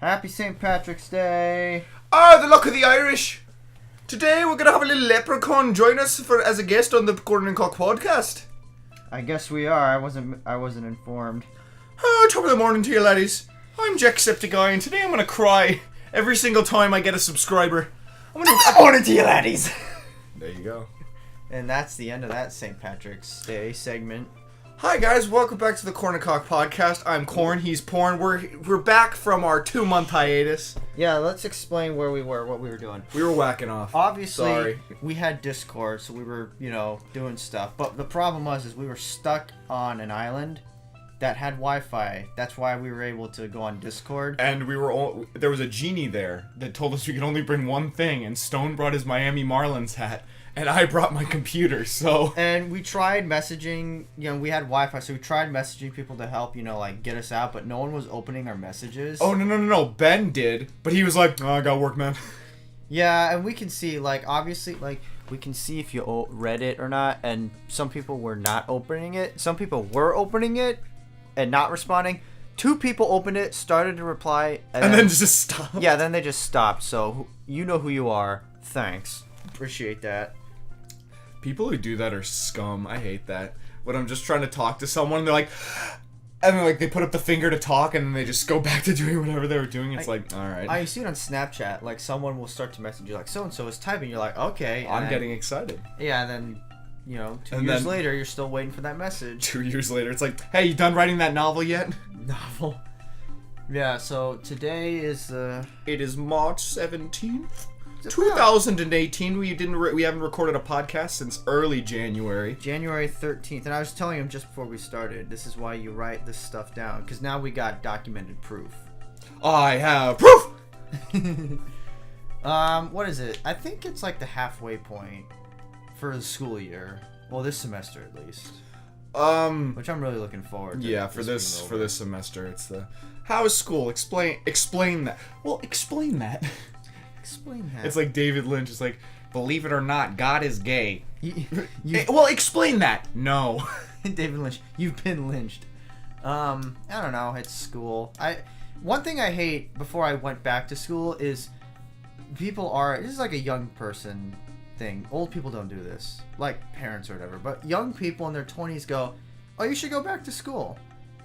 Happy St. Patrick's Day! Ah, the luck of the Irish! Today we're gonna have a little leprechaun join us as a guest on the Korn and Kock podcast. I guess we are. I wasn't informed. Oh, top of the morning to you laddies. I'm Jacksepticeye and today I'm gonna cry every single time I get a subscriber. Good morning to you laddies! There you go. And that's the end of that St. Patrick's Day segment. Hi guys, welcome back to the Korn and Kock podcast. I'm Korn, he's Porn. We're back from our 2-month hiatus. Yeah, let's explain where we were, what we were doing. We were whacking off. Obviously, we had Discord, so we were, doing stuff. But the problem was we were stuck on an island that had Wi-Fi. That's why we were able to go on Discord. And there was a genie there that told us we could only bring one thing, and Stone brought his Miami Marlins hat. And I brought my computer, so... And we tried messaging, we had Wi-Fi, so we tried messaging people to help, get us out, but no one was opening our messages. Oh, no. Ben did, but he was like, oh, I got work, man. Yeah, and we can see, obviously, we can see if you read it or not, and some people were not opening it. Some people were opening it and not responding. 2 people opened it, started to reply, and then just stopped. Yeah, then they just stopped, so you know who you are. Thanks. Appreciate that. People who do that are scum. I hate that. When I'm just trying to talk to someone, they're like... And then, they put up the finger to talk, and then they just go back to doing whatever they were doing. It's alright. I see it on Snapchat. Someone will start to message you, so-and-so is typing. You're like, okay. I'm getting excited. Yeah, and then, 2 years later, you're still waiting for that message. 2 years later, it's like, hey, you done writing that novel yet? Novel. Yeah, so today is It is March 17th. 2018. We haven't recorded a podcast since early January. January 13th, and I was telling him just before we started, this is why you write this stuff down, because now we got documented proof. I have proof. What is it? I think it's the halfway point for the school year. Well, this semester at least. Which I'm really looking forward to. Yeah, for this semester, it's the how is school? Explain that. Well, explain that. Explain that. It's like David Lynch. It's like, believe it or not, God is gay. Well, explain that. No. David Lynch, you've been lynched. I don't know. It's school. One thing I hate before I went back to school is this is a young person thing. Old people don't do this, like parents or whatever. But young people in their 20s go, oh, you should go back to school.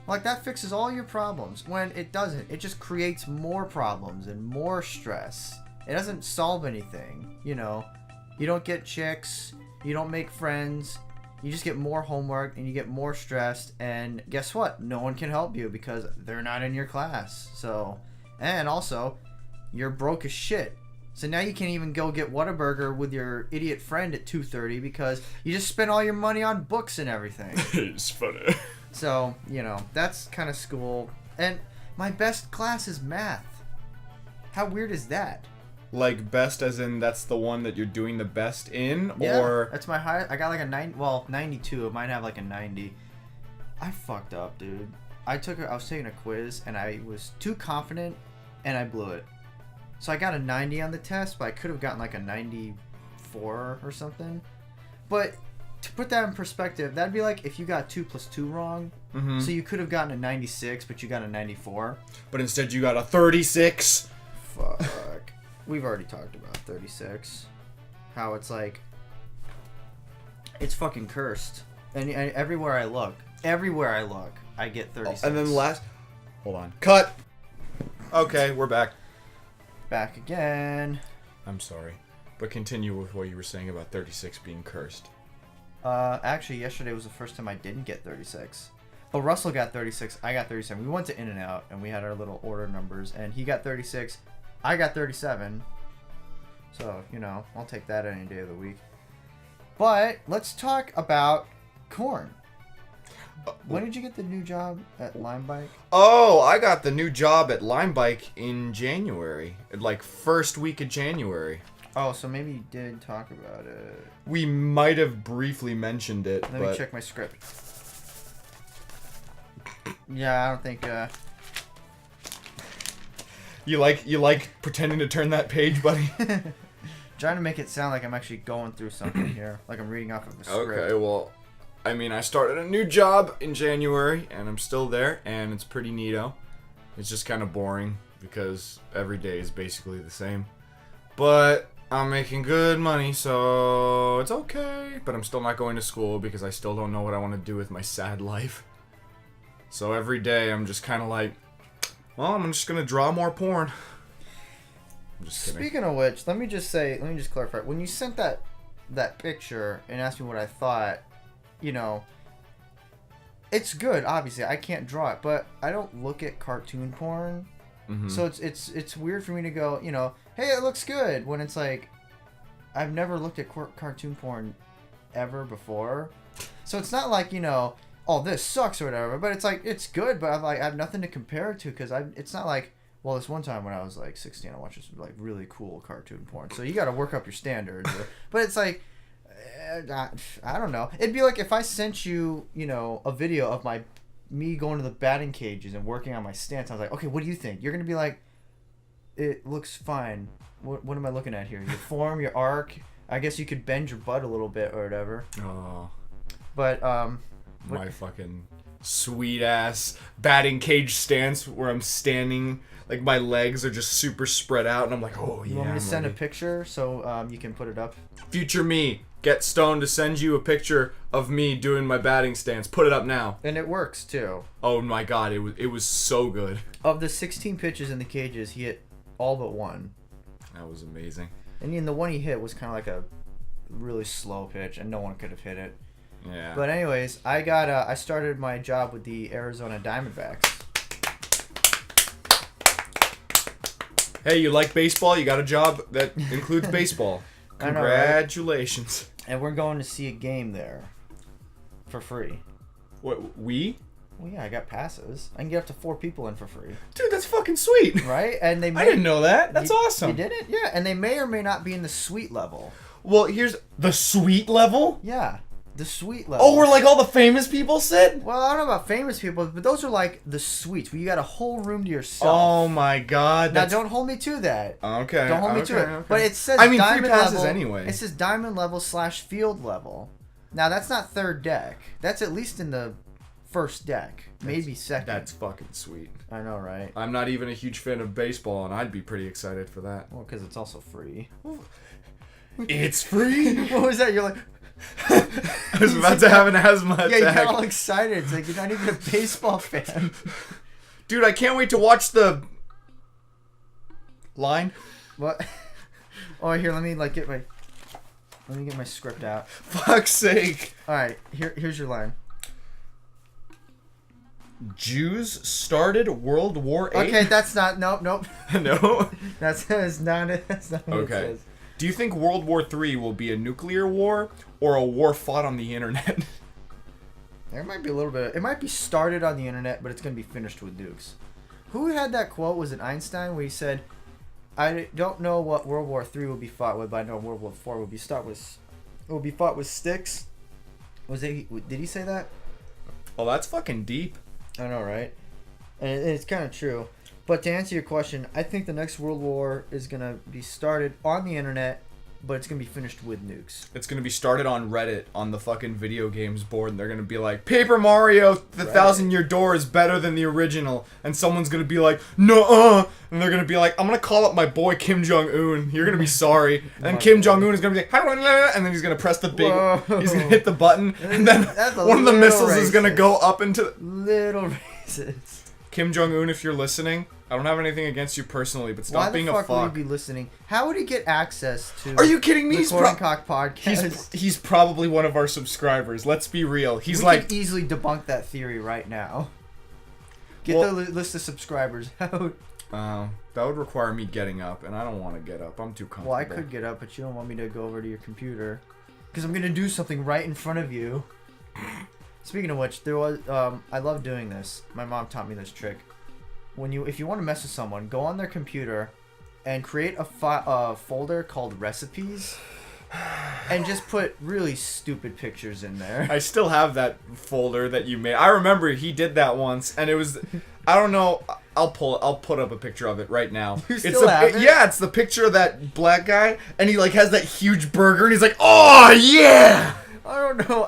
That fixes all your problems. When it doesn't. It just creates more problems and more stress. It doesn't solve anything, You don't get chicks, you don't make friends, you just get more homework and you get more stressed, and guess what? No one can help you because they're not in your class. And also, you're broke as shit. So now you can't even go get Whataburger with your idiot friend at 2:30 because you just spent all your money on books and everything. It's funny. So, that's kind of school. And my best class is math. How weird is that? Best as in that's the one that you're doing the best in? Yeah, or that's my highest. I got a 92. It might have a 90. I fucked up, dude. I was taking a quiz and I was too confident and I blew it. So I got a 90 on the test, but I could have gotten a 94 or something. But to put that in perspective, that'd be like if you got 2 + 2 wrong. Mm-hmm. So you could have gotten a 96, but you got a 94. But instead you got a 36. Fuck. We've already talked about 36. How it's it's fucking cursed. And everywhere I look, I get 36. And then hold on. Cut! Okay, we're back. Back again. I'm sorry. But continue with what you were saying about 36 being cursed. Actually, yesterday was the first time I didn't get 36. But Russell got 36, I got 37. We went to In-N-Out, and we had our little order numbers, and he got 36, I got 37. So, I'll take that any day of the week. But let's talk about Korn. When did you get the new job at Limebike? Oh, I got the new job at Limebike in January. First week of January. Oh, so maybe you did talk about it. We might have briefly mentioned it. Let me check my script. Yeah, I don't think... You like pretending to turn that page, buddy? Trying to make it sound like I'm actually going through something here. Like I'm reading off of a script. Okay, well... I started a new job in January, and I'm still there, and it's pretty neato. It's just kind of boring. because every day is basically the same. But I'm making good money, so it's okay. But I'm still not going to school because I still don't know what I want to do with my sad life. So every day I'm just kind of like, well, I'm just going to draw more porn. I'm just kidding. Speaking of which, let me just clarify. When you sent that picture and asked me what I thought, you know, it's good. Obviously, I can't draw it, but I don't look at cartoon porn, so it's weird for me to go, you know, hey, it looks good, when it's like I've never looked at cartoon porn ever before. So it's not like, you know, oh, this sucks or whatever, but it's like it's good, but I have nothing to compare it to because it's not like, well, this one time when I was like 16, I watched this like really cool cartoon porn. So you got to work up your standards. But it's like, I don't know. It'd be like if I sent you, you know, a video of me going to the batting cages and working on my stance. I was like, okay, what do you think? You're gonna be like, it looks fine. What am I looking at here? Your form, your arc. I guess you could bend your butt a little bit or whatever. Oh. But my fucking sweet ass batting cage stance where I'm standing, like my legs are just super spread out, and I'm like, oh yeah. You want me to send a picture so you can put it up? Future me, get Stone to send you a picture of me doing my batting stance. Put it up now. And it works too. Oh my god, it was so good. Of the 16 pitches in the cages, he hit all but one. That was amazing. And then the one he hit was kind of like a really slow pitch, and no one could have hit it. Yeah. But anyways, I started my job with the Arizona Diamondbacks. Hey, you like baseball? You got a job that includes baseball. I know, right? Congratulations. And we're going to see a game there for free. What, we? Well, yeah, I got passes. I can get up to 4 people in for free. Dude, that's fucking sweet. Right? And they I didn't know that. That's awesome. You didn't? Yeah, and they may or may not be in the suite level. Well, here's the suite level? Yeah, the suite level. Oh, where like all the famous people sit? Well, I don't know about famous people, but those are like the suites where you got a whole room to yourself. Oh my god. Now, don't hold me to that. Okay. Don't hold me to it. Okay. But it says free diamond passes level anyway. It says diamond level / field level. Now, that's not third deck. That's at least in the first deck. Maybe second. That's fucking sweet. I know, right? I'm not even a huge fan of baseball, and I'd be pretty excited for that. Well, because it's also free. It's free? What was that? You're like... I was about to have an asthma attack. Yeah, you got all excited. It's like you're not even a baseball fan. Dude, I can't wait to watch the line. What? Oh, here, let me get my script out. Fuck's sake. All right, here's your line. Jews started World War VIII. Okay, that's not. Nope. No. That's not it. That's not what it says. Do you think World War III will be a nuclear war or a war fought on the internet? There might be a little bit. It might be started on the internet, but it's gonna be finished with nukes. Who had that quote? Was it Einstein where he said, "I don't know what World War III will be fought with, but I know World War IV will be fought with sticks." Was it? Did he say that? Oh, that's fucking deep. I know, right? And it's kind of true. But to answer your question, I think the next World War is going to be started on the internet, but it's going to be finished with nukes. It's going to be started on Reddit, on the fucking video games board, and they're going to be like, Paper Mario, the 1,000-Year Door is better than the original. And someone's going to be like, nuh-uh. And they're going to be like, I'm going to call up my boy Kim Jong-un. You're going to be sorry. And then Kim Jong-un is going to be like, and then he's going to press the big, he's going to hit the button. And then one of the missiles is going to go up into... Little racist. Kim Jong-un, if you're listening, I don't have anything against you personally, but stop being a fuck. Why the fuck would he be listening? How would he get access to? Are you kidding me? The Korn and Kock podcast. He's probably one of our subscribers. Let's be real. He's we like could easily debunk that theory right now. Get the list of subscribers out. That would require me getting up, and I don't want to get up. I'm too comfortable. Well, I could get up, but you don't want me to go over to your computer because I'm gonna do something right in front of you. Speaking of which, there was I love doing this. My mom taught me this trick. If you want to mess with someone, go on their computer and create a folder called recipes and just put really stupid pictures in there. I still have that folder that you made. I remember he did that once, and it was, I don't know, I'll put up a picture of it right now. You still have it? Yeah, it's the picture of that black guy, and he like has that huge burger, and he's like, oh yeah! I don't know.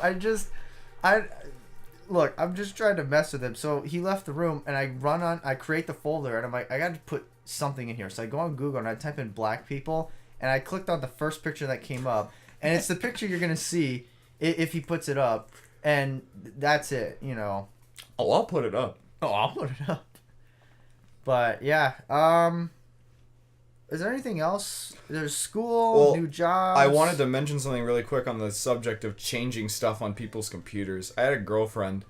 look, I'm just trying to mess with him. So he left the room, and I create the folder, and I'm like, I got to put something in here. So I go on Google, and I type in black people, and I clicked on the first picture that came up, and it's the picture you're going to see if he puts it up, and that's it, you know. Oh, I'll put it up. Oh, I'll put it up. But, yeah, is there anything else? There's school, new jobs. I wanted to mention something really quick on the subject of changing stuff on people's computers. I had a girlfriend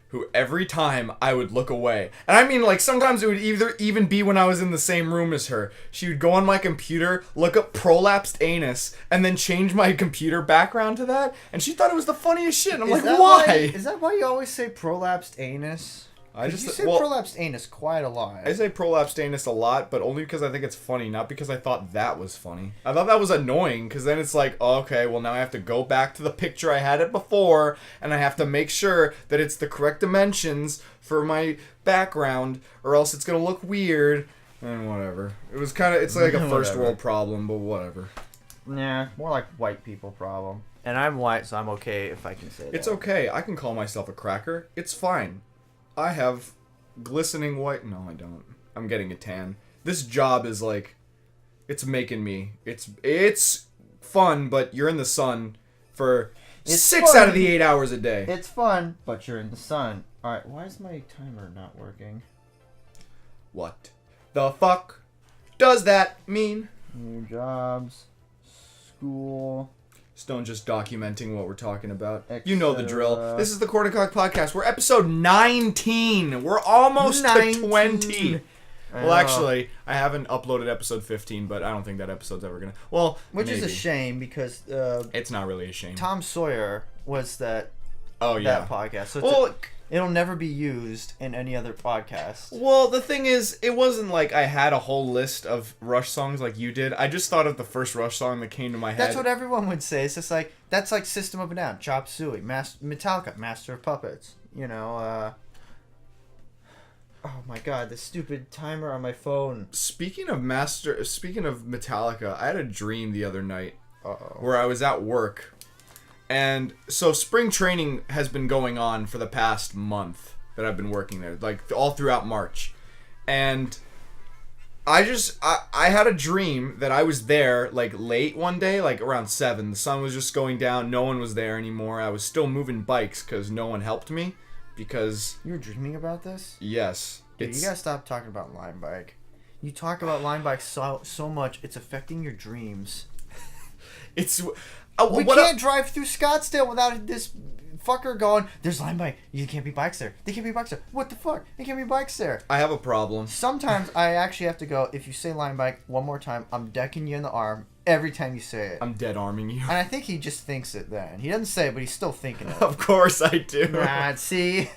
who every time I would look away, and I mean, like, sometimes it would even be when I was in the same room as her, she would go on my computer, look up prolapsed anus, and then change my computer background to that, and she thought it was the funniest shit, and I'm like, why? Is that why you always say prolapsed anus? You say prolapsed anus quite a lot. I say prolapsed anus a lot, but only because I think it's funny, not because I thought that was funny. I thought that was annoying, because then it's like, oh, okay, well now I have to go back to the picture I had it before, and I have to make sure that it's the correct dimensions for my background, or else it's going to look weird, and whatever. It was kind of, it's like a first world problem, but whatever. Nah, more like white people problem. And I'm white, so I'm okay if I can say that. It's okay. I can call myself a cracker. It's fine. I have glistening white... No, I don't. I'm getting a tan. This job is like... It's making me... It's fun, but you're in the sun for 6 out of the 8 hours a day. It's fun, but you're in the sun. Alright, why is my timer not working? What the fuck does that mean? New jobs, school... Stone just documenting what we're talking about. You know the drill. This is the Korn and Kock podcast. We're episode 19. We're almost 19. To 20. Well, actually, I haven't uploaded episode 15, but I don't think that episode's ever gonna... Well, which is a shame, because... it's not really a shame. Tom Sawyer was that podcast. So well, it'll never be used in any other podcast. Well, the thing is, it wasn't like I had a whole list of Rush songs like you did. I just thought of the first Rush song that came to my head. That's what everyone would say. It's just like, that's like System of a Down, Chop Suey, Metallica, Master of Puppets. You know, oh my god, the stupid timer on my phone. Speaking of Metallica, I had a dream the other night where I was at work. And so spring training has been going on for the past month that I've been working there, like all throughout March. And I had a dream that I was there like late one day, like around 7. The sun was just going down. No one was there anymore. I was still moving bikes because no one helped me. Because... You were dreaming about this? Yes. Dude, you gotta stop talking about Line Bike. You talk about Line Bike so much, it's affecting your dreams. It's... we can't drive through Scottsdale without this fucker going, there's Line Bike. You can't be bikes there. There can't be bikes there. What the fuck? There can't be bikes there. I have a problem. Sometimes I actually have to go, if you say Line Bike one more time, I'm decking you in the arm every time you say it. I'm dead arming you. And I think he just thinks it then. He doesn't say it, but he's still thinking it. Of course I do. See?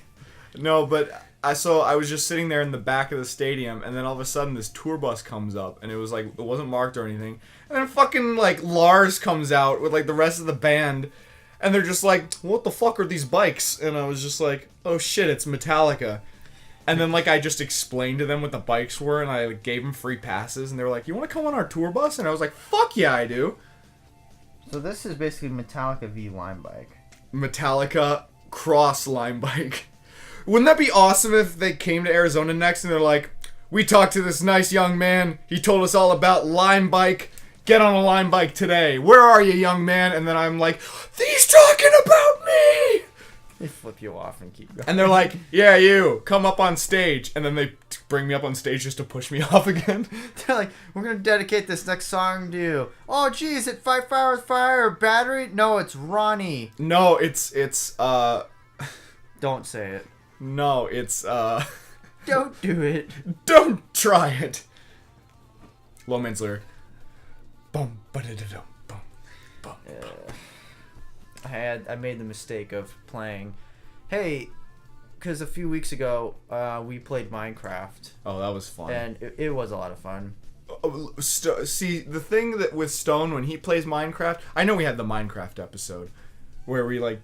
No, but... I was just sitting there in the back of the stadium, and then all of a sudden this tour bus comes up, and it was like, it wasn't marked or anything, and then fucking like Lars comes out with like the rest of the band, and they're just like, what the fuck are these bikes? And I was just like, oh shit, it's Metallica. And then like I just explained to them what the bikes were, and I like, gave them free passes, and they were like, you want to come on our tour bus? And I was like, fuck yeah, I do. So this is basically Metallica v Line Bike. Metallica cross Line Bike. Wouldn't that be awesome if they came to Arizona next and they're like, we talked to this nice young man. He told us all about Line Bike. Get on a Line Bike today. Where are you, young man? And then I'm like, he's talking about me. They flip you off and keep going. And they're like, yeah, you. Come up on stage. And then they bring me up on stage just to push me off again. They're like, we're going to dedicate this next song to you. Oh, geez, it Fight Fire with Fire battery? No, it's Ronnie. No, it's Don't say it. No, it's, Don't do it. Don't try it. Low man's lyric. Bum, ba-da-da-dum, bum, bum. I made the mistake of playing, hey, because a few weeks ago, we played Minecraft. Oh, that was fun. And it was a lot of fun. See, the thing that with Stone, when he plays Minecraft, I know we had the Minecraft episode, where we, like,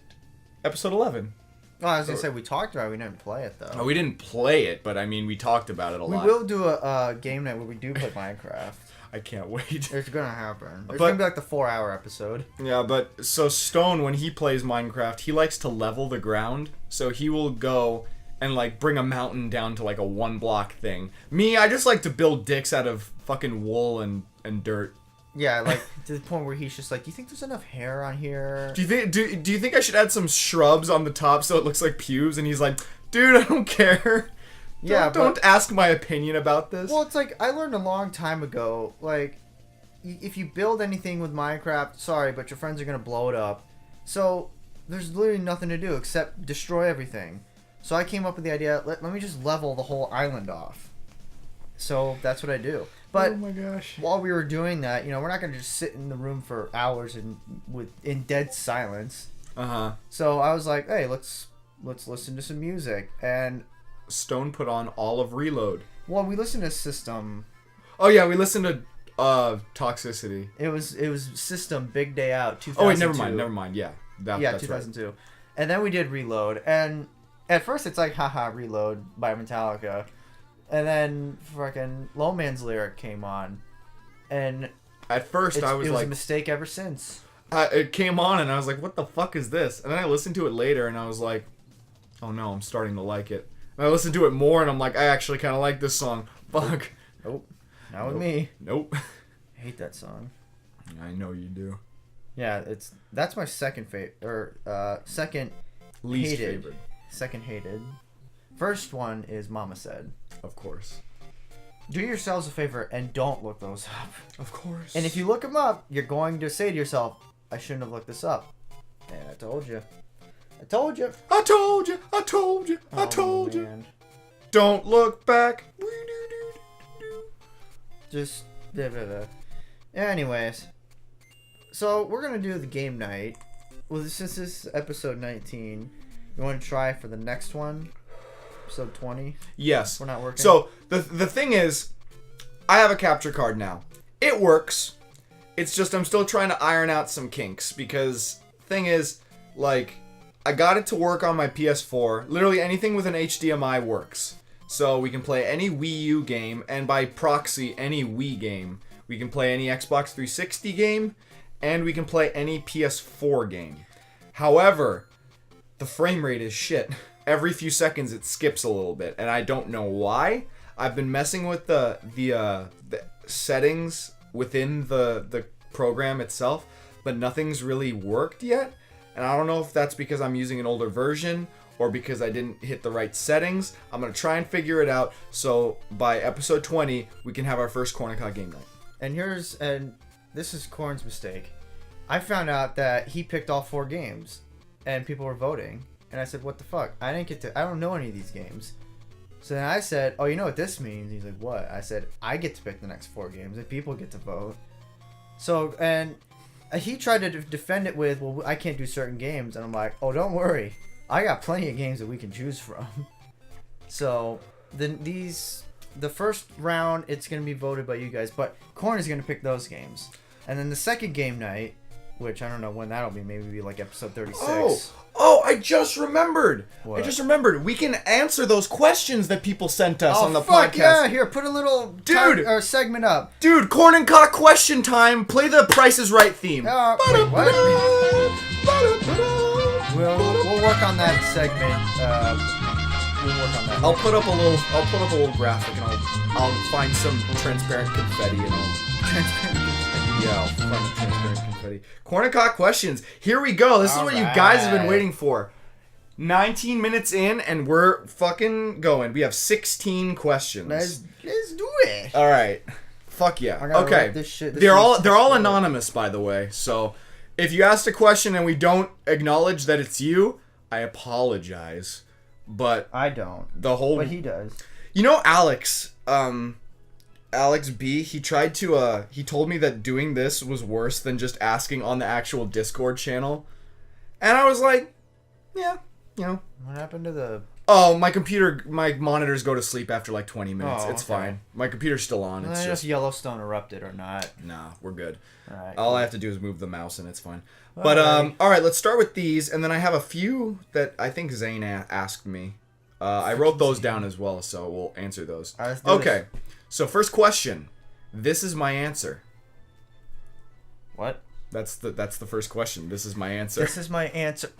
episode 11. Well, I was going to say, we talked about it, we didn't play it, though. Oh, we didn't play it, but, I mean, we talked about it a lot. We will do a game night where we do play Minecraft. I can't wait. It's gonna happen. It's But- gonna be like the 4-hour episode. Yeah, but so Stone, when he plays Minecraft, he likes to level the ground. So he will go and like bring a mountain down to like a 1-block thing. Me, I just like to build dicks out of fucking wool and dirt. Yeah, like to the point where he's just like, "Do you think there's enough hair on here?" Do you think I should add some shrubs on the top so it looks like pubes? And he's like, dude, I don't care. Yeah, don't ask my opinion about this. Well, it's like I learned a long time ago, like if you build anything with Minecraft, sorry, but your friends are gonna blow it up. So there's literally nothing to do except destroy everything. So I came up with the idea, let me just level the whole island off. So that's what I do. But oh my gosh. while we were doing that, we're not gonna just sit in the room for hours in dead silence. So I was like, hey, let's listen to some music. And Stone put on all of Reload. well, we listened to System. Oh yeah, we listened to Toxicity. It was System Big Day Out 2002. Oh wait, never mind. Yeah, that's 2002. Right. And then we did Reload, and at first it's like haha Reload by Metallica, and then fucking Low Man's Lyric came on, and At first I was it was like, a mistake ever since. it came on and I was like, what the fuck is this? And then I listened to it later and I was like, oh no, I'm starting to like it. And I listened to it more and I'm like, I actually kind of like this song. Fuck. Nope, not with me. Nope. I hate that song. I know you do. Yeah, that's my second second Least hated. favorite. Second hated. First one is Mama Said. Of course. Do yourselves a favor and don't look those up. Of course. And if you look them up, you're going to say to yourself, I shouldn't have looked this up. And I told you. I told you. I told you. I told you. I Oh, told you. man. Don't look back. Just. Blah, blah, blah. Anyways. So, we're going to do the game night. Well, since this is episode 19, you want to try for the next one? Episode 20? Yes. We're not working? So the thing is, I have a capture card now. It works. It's just I'm still trying to iron out some kinks because thing is, like, I got it to work on my PS4. Literally anything with an HDMI works. So we can play any Wii U game, and by proxy, any Wii game. We can play any Xbox 360 game, and we can play any PS4 game. However, the frame rate is shit. Every few seconds it skips a little bit, and I don't know why. I've been messing with the settings within the program itself, but nothing's really worked yet. And I don't know if that's because I'm using an older version or because I didn't hit the right settings. I'm gonna try and figure it out. So by episode 20, we can have our first Korn and Kock game night. And this is Korn's mistake. I found out that he picked all 4 games, and people were voting. And I said, what the fuck? I don't know any of these games. So then I said, oh, you know what this means? He's like, what? I said, I get to pick the next 4 games, and people get to vote. So, and he tried to defend it with, well, I can't do certain games. And I'm like, oh, don't worry. I got plenty of games that we can choose from. So, the first round, it's going to be voted by you guys. But Korn is going to pick those games. And then the second game night, which I don't know when that'll be, maybe like episode 36. Oh, I just remembered. What? I just remembered. We can answer those questions that people sent us on the fuck podcast. Yeah, here, put a little Dude! segment up. Dude, Korn and Kock question time. Play the Price is Right theme. Wait, what? We'll work on that segment. We'll work on that. I'll put up a little graphic and I'll find some transparent confetti and I'll Transparent. yeah, I'll find transparent confetti. Korn and Kock questions. Here we go. This is what you guys have been Alright. waiting for. 19 minutes in and we're fucking going. We have 16 questions. Let's do it. All right. Fuck yeah. I gotta Okay. write this shit. This They're is all so anonymous, by the way. So if you asked a question and we don't acknowledge that it's you, I apologize. But I don't. the whole But he does. You know Alex, Alex B, he tried to he told me that doing this was worse than just asking on the actual Discord channel. And I was like, yeah, you know. What happened to the... Oh, my monitors go to sleep after like 20 minutes. Oh, It's okay. fine. My computer's still on. It's Just just Yellowstone erupted or not. nah, we're good. Alright. All I have to do is move the mouse and it's fine. But all right, let's start with these, and then I have a few that I think Zane asked me. I wrote those down as well, so we'll answer those. Alright, let's do Okay, so first question. This is my answer. What? That's the first question. This is my answer. This is my answer.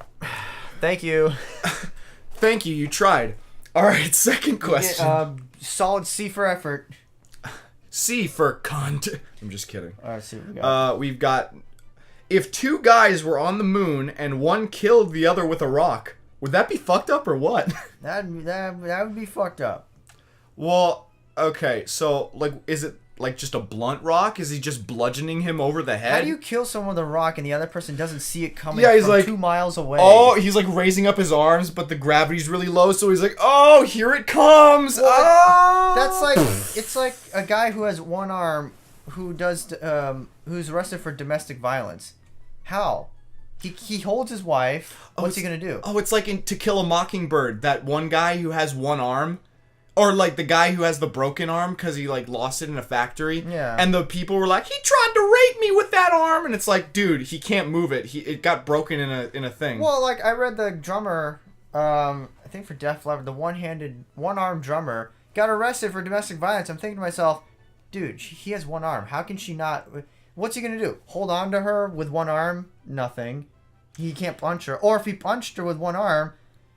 Thank you. Thank you. You tried. All right. Second question. Solid C for effort. C for cunt. I'm just kidding. All right, see what we got. We've got, if two guys were on the moon and one killed the other with a rock, would that be fucked up or what? That would be fucked up. Well, okay, so, like, is it, like, just a blunt rock? Is he just bludgeoning him over the head? How do you kill someone with a rock and the other person doesn't see it coming he's from like, 2 miles away? Oh, he's, like, raising up his arms, but the gravity's really low, so he's like, oh, here it comes! Well, oh! That's like, it's like a guy who has one arm who's arrested for domestic violence. How? He holds his wife. What's he gonna do? Oh, it's like in To Kill a Mockingbird, that one guy who has one arm. Or, like, the guy who has the broken arm because he, like, lost it in a factory. Yeah. And the people were like, he tried to rape me with that arm. And it's like, dude, he can't move it. It got broken in a thing. Well, like, I read the drummer, I think for Def Leppard, the one-armed drummer, got arrested for domestic violence. I'm thinking to myself, dude, he has one arm. How can she not... What's he going to do? Hold on to her with one arm? Nothing. He can't punch her. Or if he punched her with one arm...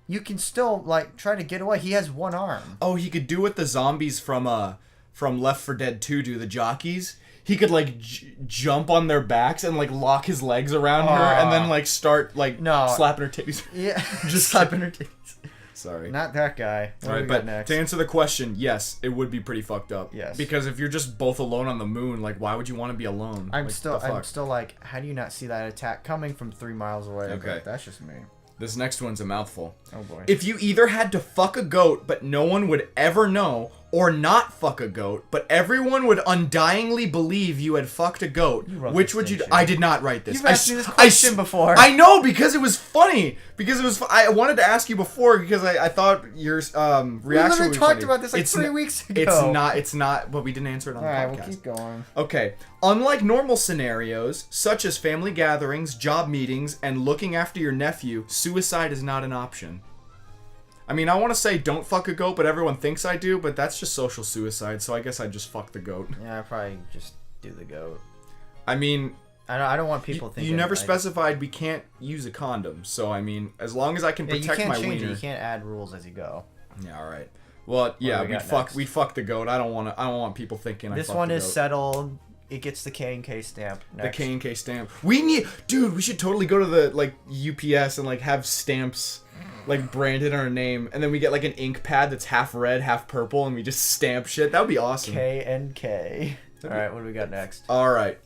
You can still, like, try to get away. He has one arm. Oh, he could do what the zombies from Left 4 Dead 2 do, the jockeys. He could, like, jump on their backs and, like, lock his legs around her and then, like, start, like, slapping her titties. Yeah, just slapping her titties. Sorry. Not that guy. All right, but next? To answer the question, yes, it would be pretty fucked up. Yes. Because if you're just both alone on the moon, like, why would you want to be alone? I'm still like, how do you not see that attack coming from 3 miles away? Okay. But that's just me. This next one's a mouthful. Oh boy. If you either had to fuck a goat but no one would ever know, or not fuck a goat but everyone would undyingly believe you had fucked a goat, which would you do? I did not write this. You've asked me this question before. I know, because it was funny. Because it was. I wanted to ask you before because I thought your reaction we literally was talked funny. about this like 3 weeks ago. It's not, but we didn't answer it on the podcast. Alright, we'll keep going. Okay. Unlike normal scenarios, such as family gatherings, job meetings, and looking after your nephew, suicide is not an option. I mean, I want to say don't fuck a goat, but everyone thinks I do, but that's just social suicide, so I guess I'd just fuck the goat. Yeah, I'd probably just do the goat. I mean... I don't want people thinking... You never specified we can't use a condom, so I mean, as long as I can protect my wiener... You can't add rules as you go. Yeah, alright. Well, yeah, we'd fuck the goat. I don't want people thinking I fucked the goat. This one is settled. It gets the K&K stamp. Next. The K&K stamp. We should totally go to the, like, UPS and, like, have stamps... like branded on our name, and then we get like an ink pad that's half red, half purple, and we just stamp shit. That would be awesome. K&K. All right, what do we got next? All right.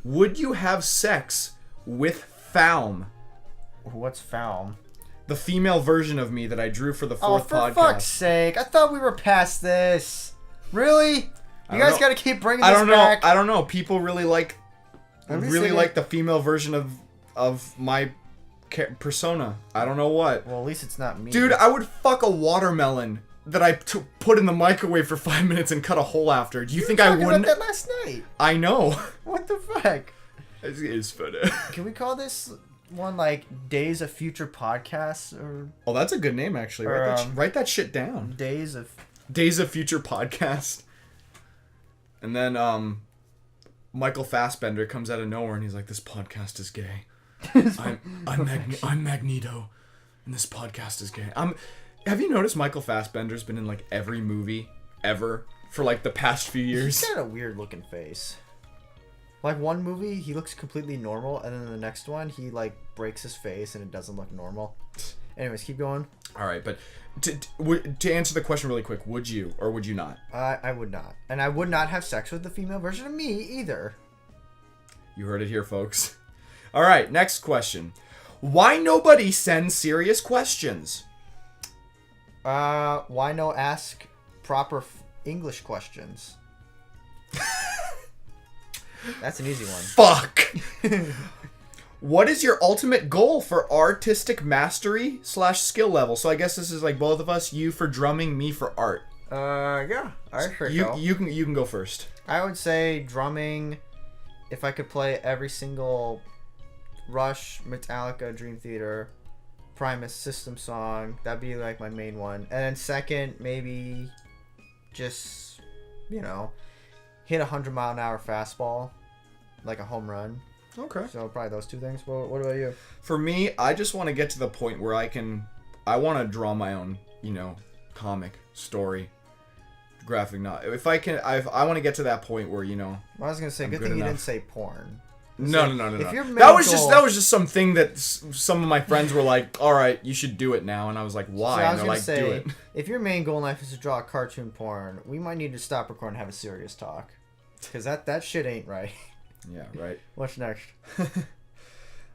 Would you have sex with Falm? What's Falm? The female version of me that I drew for the fourth podcast. Oh, for fuck's sake! I thought we were past this. Really? You guys got to keep bringing this back. I don't know. People really like the female version of my persona. I don't know what. Well, at least it's not me. Dude, I would fuck a watermelon that I put in the microwave for 5 minutes and cut a hole after. Do you think I wouldn't? You were talking about that last night. I know. What the fuck? It's funny. Can we call this one like Days of Future Podcasts or? Oh, that's a good name actually. Write that shit down. Days of Future Podcast. And then Michael Fassbender comes out of nowhere and he's like, "This podcast is gay." I'm Magneto, and this podcast is gay. Have you noticed Michael Fassbender's been in like every movie ever for like the past few years? He's got a weird looking face. Like one movie, he looks completely normal, and then the next one, he like breaks his face and it doesn't look normal. Anyways, keep going. All right, but to answer the question really quick, would you or would you not? I would not, and I would not have sex with the female version of me either. You heard it here, folks. All right, next question. Why nobody sends serious questions? Why no ask proper English questions? That's an easy one. Fuck! What is your ultimate goal for artistic mastery / skill level? So I guess this is like both of us. You for drumming, me for art. Yeah. You can go first. I would say drumming. If I could play every single Rush, Metallica, Dream Theater, Primus System song, that'd be like my main one. And then second, maybe just, hit 100-mile-an-hour fastball, like a home run. Okay. So probably those two things. What about you? For me, I just want to get to the point where I want to draw my own, comic story, graphic novel. If I can, I want to get to that point where, I was gonna say, I'm good good thing you enough. didn't say porn. No. If your main That was goal- just something that some of my friends were like, all right, you should do it now. And I was like, why? So I And was they're gonna like, say, do it. if your main goal in life is to draw cartoon porn, we might need to stop recording and have a serious talk. Because that shit ain't right. Yeah, right. What's next?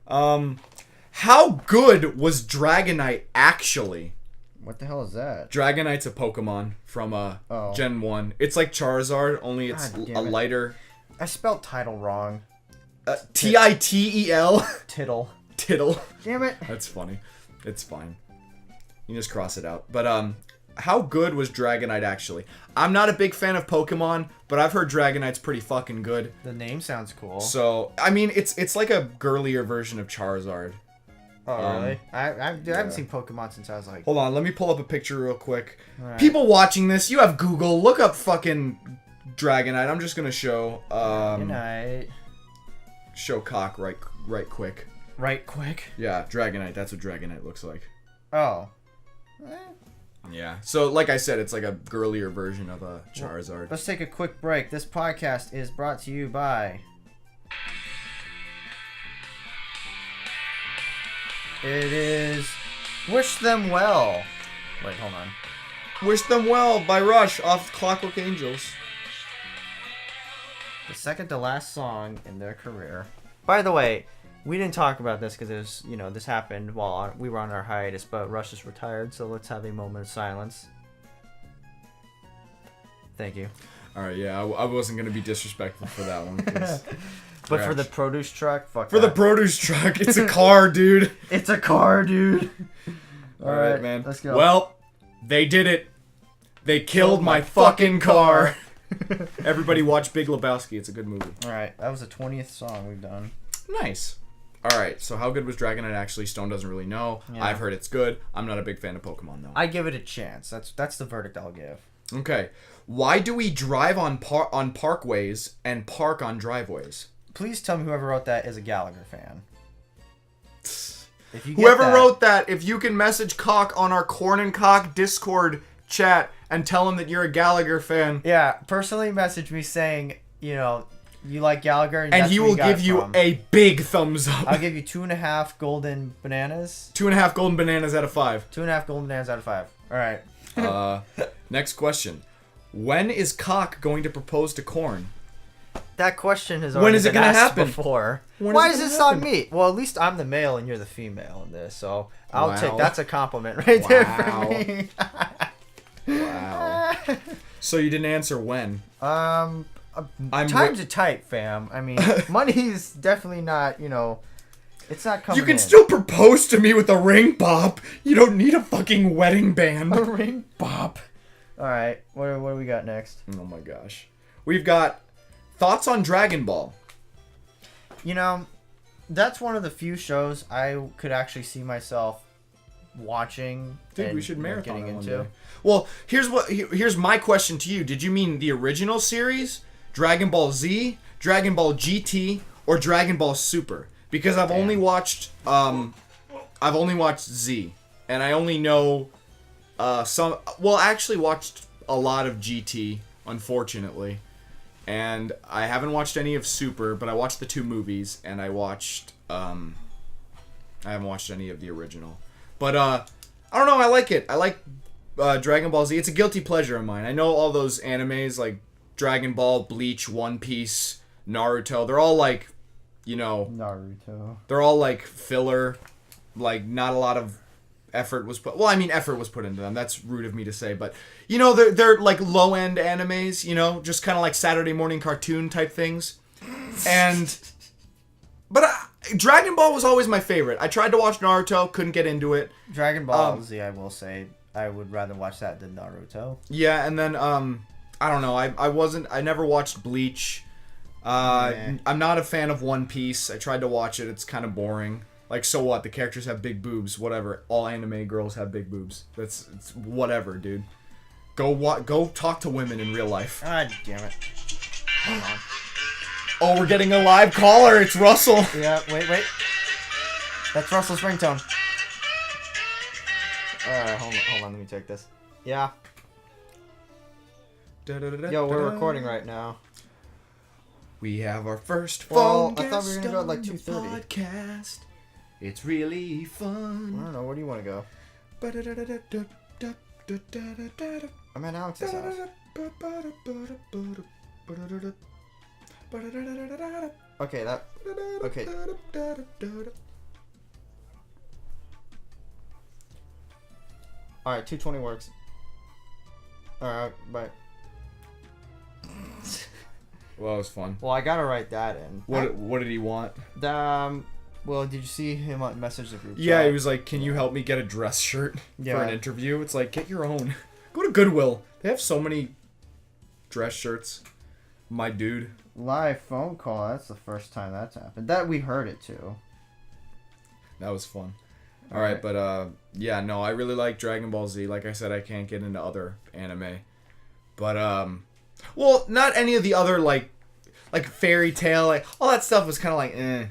How good was Dragonite actually? What the hell is that? Dragonite's a Pokemon from Gen 1. It's like Charizard, only it's God damn a it. lighter. I spelled title wrong. Titel. Tittle. Tittle. Damn it. That's funny. It's fine. You just cross it out. But how good was Dragonite actually? I'm not a big fan of Pokemon, but I've heard Dragonite's pretty fucking good. The name sounds cool. So, I mean, it's like a girlier version of Charizard. Oh, really? I haven't seen Pokemon since I was like... Hold on, let me pull up a picture real quick. Right. People watching this, you have Google. Look up fucking Dragonite. I'm just gonna show Good night. show cock right quick. Right quick. Yeah, Dragonite. That's what Dragonite looks like. Oh. Yeah. So, like I said, it's like a girlier version of a Charizard. Let's take a quick break. This podcast is brought to you by... It is Wish Them Well. Wait, hold on. Wish Them Well by Rush off Clockwork Angels. The second to last song in their career. By the way, we didn't talk about this because it was, this happened while we were on our hiatus, but Rush is retired, so let's have a moment of silence. Thank you. Alright, yeah, I wasn't going to be disrespectful for that one. But for the produce truck, fuck For that. the produce truck, it's a car, dude. It's a car, dude. Alright, man. Let's go. Well, they did it. They killed my fucking car. Everybody watch Big Lebowski. It's a good movie. Alright, that was the 20th song we've done. Nice. Alright, so how good was Dragonite actually? Stone doesn't really know. Yeah. I've heard it's good. I'm not a big fan of Pokemon, though. I give it a chance. That's the verdict I'll give. Okay. Why do we drive on parkways and park on driveways? Please tell me whoever wrote that is a Gallagher fan. If you get Whoever that, wrote that, if you can message Kock on our Korn and Kock Discord chat and tell him that you're a Gallagher fan. Yeah, personally message me saying, you like Gallagher, and that's he where will got give it you from. a big thumbs up. I'll give you 2.5 golden bananas. 2.5 golden bananas out of 5. 2.5 golden bananas out of 5. All right. Next question. When is Kock going to propose to Korn? That question has When already is it been gonna asked happen? before. When Why is is it this gonna on me? Well, at least I'm the male and you're the female in this, so I'll Wow. take. That's a compliment right there for Wow. me. Wow. So you didn't answer when. I'm times are tight, fam. I mean, money's definitely not. It's not coming. You can in. still propose to me with a ring pop. You don't need a fucking wedding band. A ring pop. All right, what do we got next? Oh my gosh. We've got thoughts on Dragon Ball. That's one of the few shows I could actually see myself watching. Dude, and, we should marathon getting it one into. day. Well, here's my question to you. Did you mean the original series, Dragon Ball Z, Dragon Ball GT, or Dragon Ball Super? Because I've only watched Z, and I only know some. Well, I actually watched a lot of GT, unfortunately, and I haven't watched any of Super, but I watched the 2 movies, and I watched. I haven't watched any of the original, but I don't know. I like it. I like Dragon Ball Z. It's a guilty pleasure of mine. I know all those animes like Dragon Ball, Bleach, One Piece, Naruto. They're all like, Naruto. they're all like filler. Like not a lot of effort was put. Well, I mean, effort was put into them. That's rude of me to say, but they're like low end animes. Just kind of like Saturday morning cartoon type things. But Dragon Ball was always my favorite. I tried to watch Naruto, couldn't get into it. Dragon Ball Z, I will say, I would rather watch that than Naruto. Yeah, and then I don't know. I never watched Bleach. I'm not a fan of One Piece. I tried to watch it. It's kind of boring. Like, so what? The characters have big boobs. Whatever. All anime girls have big boobs. It's whatever, dude. Go talk to women in real life. God damn it. Hold on. Oh, we're getting a live caller. It's Russell. Yeah, wait. That's Russell's ringtone. Alright, hold on, let me take this. Yeah. Yo, we're recording right now. We have our first phone I thought we were gonna go at like 2:30. podcast. It's really I fun. don't know, where do you want to go? I'm at Alex's house. Okay, okay. Alright, 2:20 works. Alright, bye. Well, it was fun. Well, I gotta write that in. What did he want? Well, did you see him message the group? Yeah, he was like, "Can you help me get a dress shirt for an interview?" It's like, get your own. Go to Goodwill. They have so many dress shirts. My dude. Live phone call. That's the first time that's happened. That we heard it too. That was fun. All right, but yeah, no, I really like Dragon Ball Z. Like I said, I can't get into other anime, but well, not any of the other like Fairy Tail, like all that stuff was kind of like eh.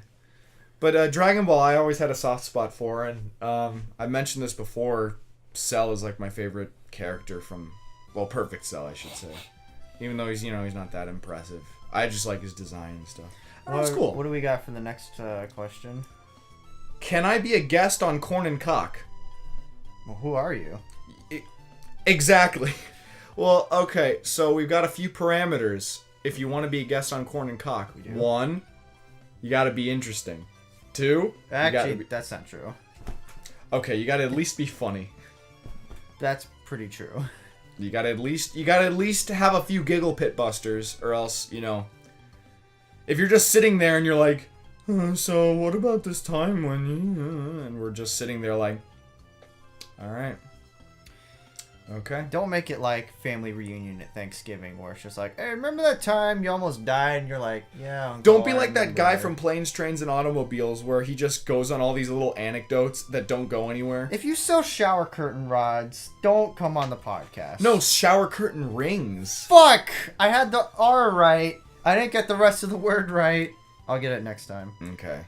But Dragon Ball, I always had a soft spot for, and I mentioned this before. Cell is like my favorite character from, well, Perfect Cell, I should say. Even though he's not that impressive. I just like his design and stuff. That's cool. What do we got for the next question? Can I be a guest on Korn and Kock? Well, who are you? Exactly. Well, okay, so we've got a few parameters if you want to be a guest on Korn and Kock. 1, you got to be interesting. 2, actually, that's not true. Okay, you got to at least be funny. That's pretty true. You got to at least have a few giggle pit busters, or else, if you're just sitting there and you're like, so what about this time when you... And we're just sitting there like, all right. Okay. Don't make it like family reunion at Thanksgiving where it's just like, hey, remember that time you almost died? And you're like, yeah. Uncle, don't be like that guy from Planes, Trains, and Automobiles where he just goes on all these little anecdotes that don't go anywhere. If you sell shower curtain rods, don't come on the podcast. No, shower curtain rings. Fuck! I had the R right. I didn't get the rest of the word right. I'll get it next time. Okay.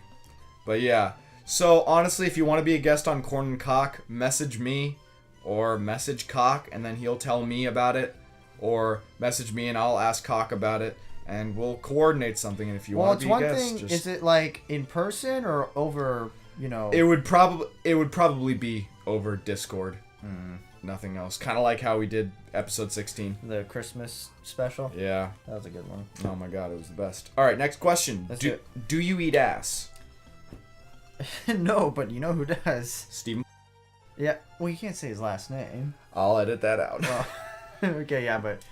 But yeah. So honestly, if you want to be a guest on Korn and Kock, message me. Or message Kock and then he'll tell me about it. Or message me and I'll ask Kock about it. And we'll coordinate something. And if you want to be a guest, thing. Is it like in person or over, It would probably be over Discord. Nothing else. Kind of like how we did episode 16. The Christmas special? Yeah. That was a good one. Oh my god, it was the best. Alright, next question. Do you eat ass? No, but you know who does. Steven? Yeah, well, you can't say his last name. I'll edit that out. Well, okay, yeah, but...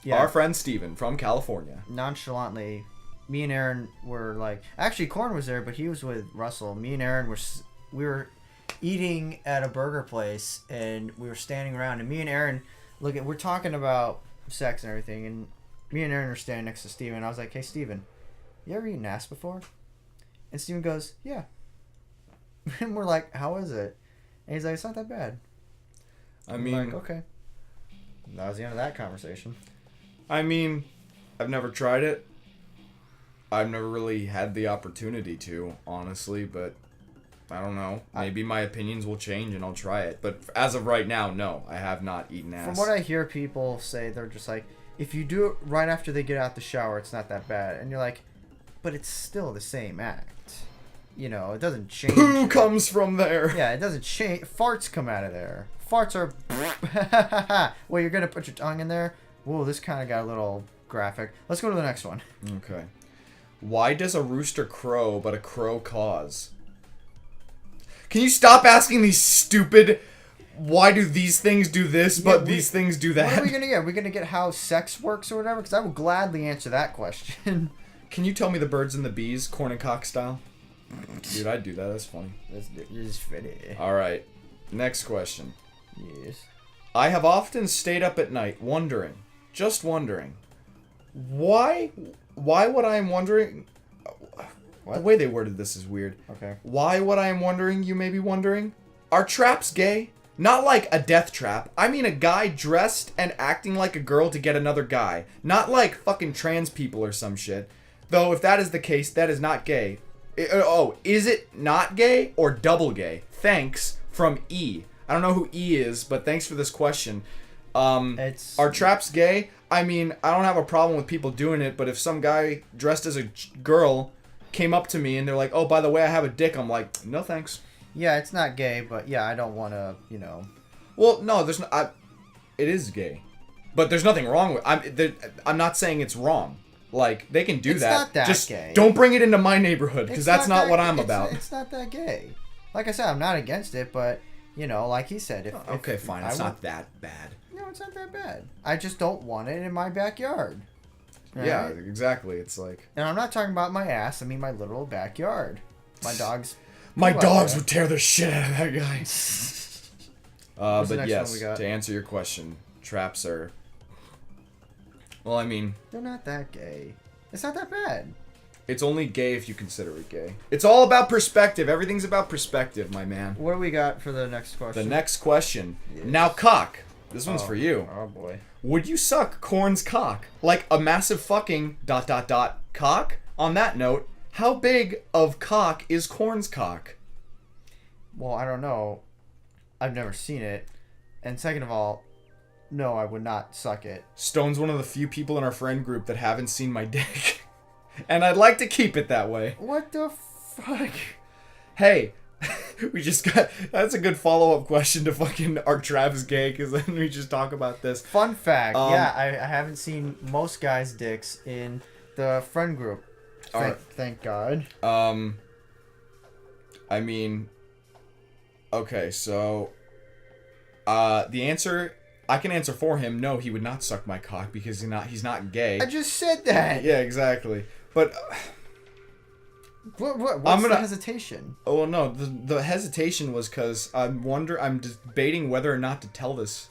Yeah. Our friend Steven from California. Nonchalantly, me and Aaron were like... Actually, Korn was there, but he was with Russell. Me and Aaron we were eating at a burger place, and we were standing around, and me and Aaron... we're talking about sex and everything, and me and Aaron are standing next to Steven. I was like, hey, Steven, you ever eaten ass before? And Steven goes, yeah. And we're like, how is it? And he's like, it's not that bad. I'm like, okay. That was the end of that conversation. I mean, I've never tried it. I've never really had the opportunity to, honestly, but I don't know. Maybe my opinions will change and I'll try it. But as of right now, no, I have not eaten ass. From what I hear people say, they're just like, if you do it right after they get out the shower, it's not that bad. And you're like, but it's still the same act. It doesn't change. Poo comes from there. Yeah, it doesn't change. Farts come out of there. Farts are... Well, you're going to put your tongue in there? Whoa, this kind of got a little graphic. Let's go to the next one. Okay. Why does a rooster crow, but a crow caws? Can you stop asking these stupid... Why do these things do this, but these things do that? What are we going to get? Are we going to get how sex works or whatever? Because I will gladly answer that question. Can you tell me the birds and the bees, Korn and Kock style? Dude, I'd do that. That's funny. That's funny. Alright. Next question. Yes. I have often stayed up at night just wondering, why would I am wondering... What? The way they worded this is weird. Okay. Why would I am wondering, you may be wondering? Are traps gay? Not like a death trap. I mean a guy dressed and acting like a girl to get another guy. Not like fucking trans people or some shit. Though if that is the case, that is not gay. Is it not gay or double gay? Thanks from E. I don't know who E is, but thanks for this question. Are traps gay? I mean, I don't have a problem with people doing it, but if some guy dressed as a girl came up to me and they're like, oh, by the way, I have a dick, I'm like, no thanks. Yeah, it's not gay, but yeah, I don't want to, Well, no, there's no. It is gay, but there's nothing wrong with. I'm not saying it's wrong. Like they can do it's that. Not that Just gay. don't bring it into my neighborhood because that's not what I'm about. It's not that gay. Like I said, I'm not against it, but like he said, okay, fine, it's not that bad. No, it's not that bad. I just don't want it in my backyard. Right? Yeah, exactly. It's like. And I'm not talking about my ass. I mean my literal backyard. My dogs. My dogs would tear the shit out of that guy. But yes, to answer your question, traps are. Well, I mean. They're not that gay. It's not that bad. It's only gay if you consider it gay. It's all about perspective. Everything's about perspective, my man. What do we got for the next question? The next question. Yes. Now, Kock. This one's for you. Oh, boy. Would you suck Korn's cock? Like a massive fucking ... cock? On that note, how big of cock is Korn's cock? Well, I don't know. I've never seen it. And second of all, no, I would not suck it. Stone's one of the few people in our friend group that haven't seen my dick. And I'd like to keep it that way. What the fuck? Hey, we just got... That's a good follow-up question to fucking Art Travis gay, because then we just talk about this. Fun fact. Yeah, I haven't seen most guys' dicks in the friend group. Thank God. I mean... Okay, so... the answer... I can answer for him. No, he would not suck my cock because he's not gay. I just said that. Yeah, exactly. But... What's the hesitation? Oh, well, no. The hesitation was because I'm debating whether or not to tell this.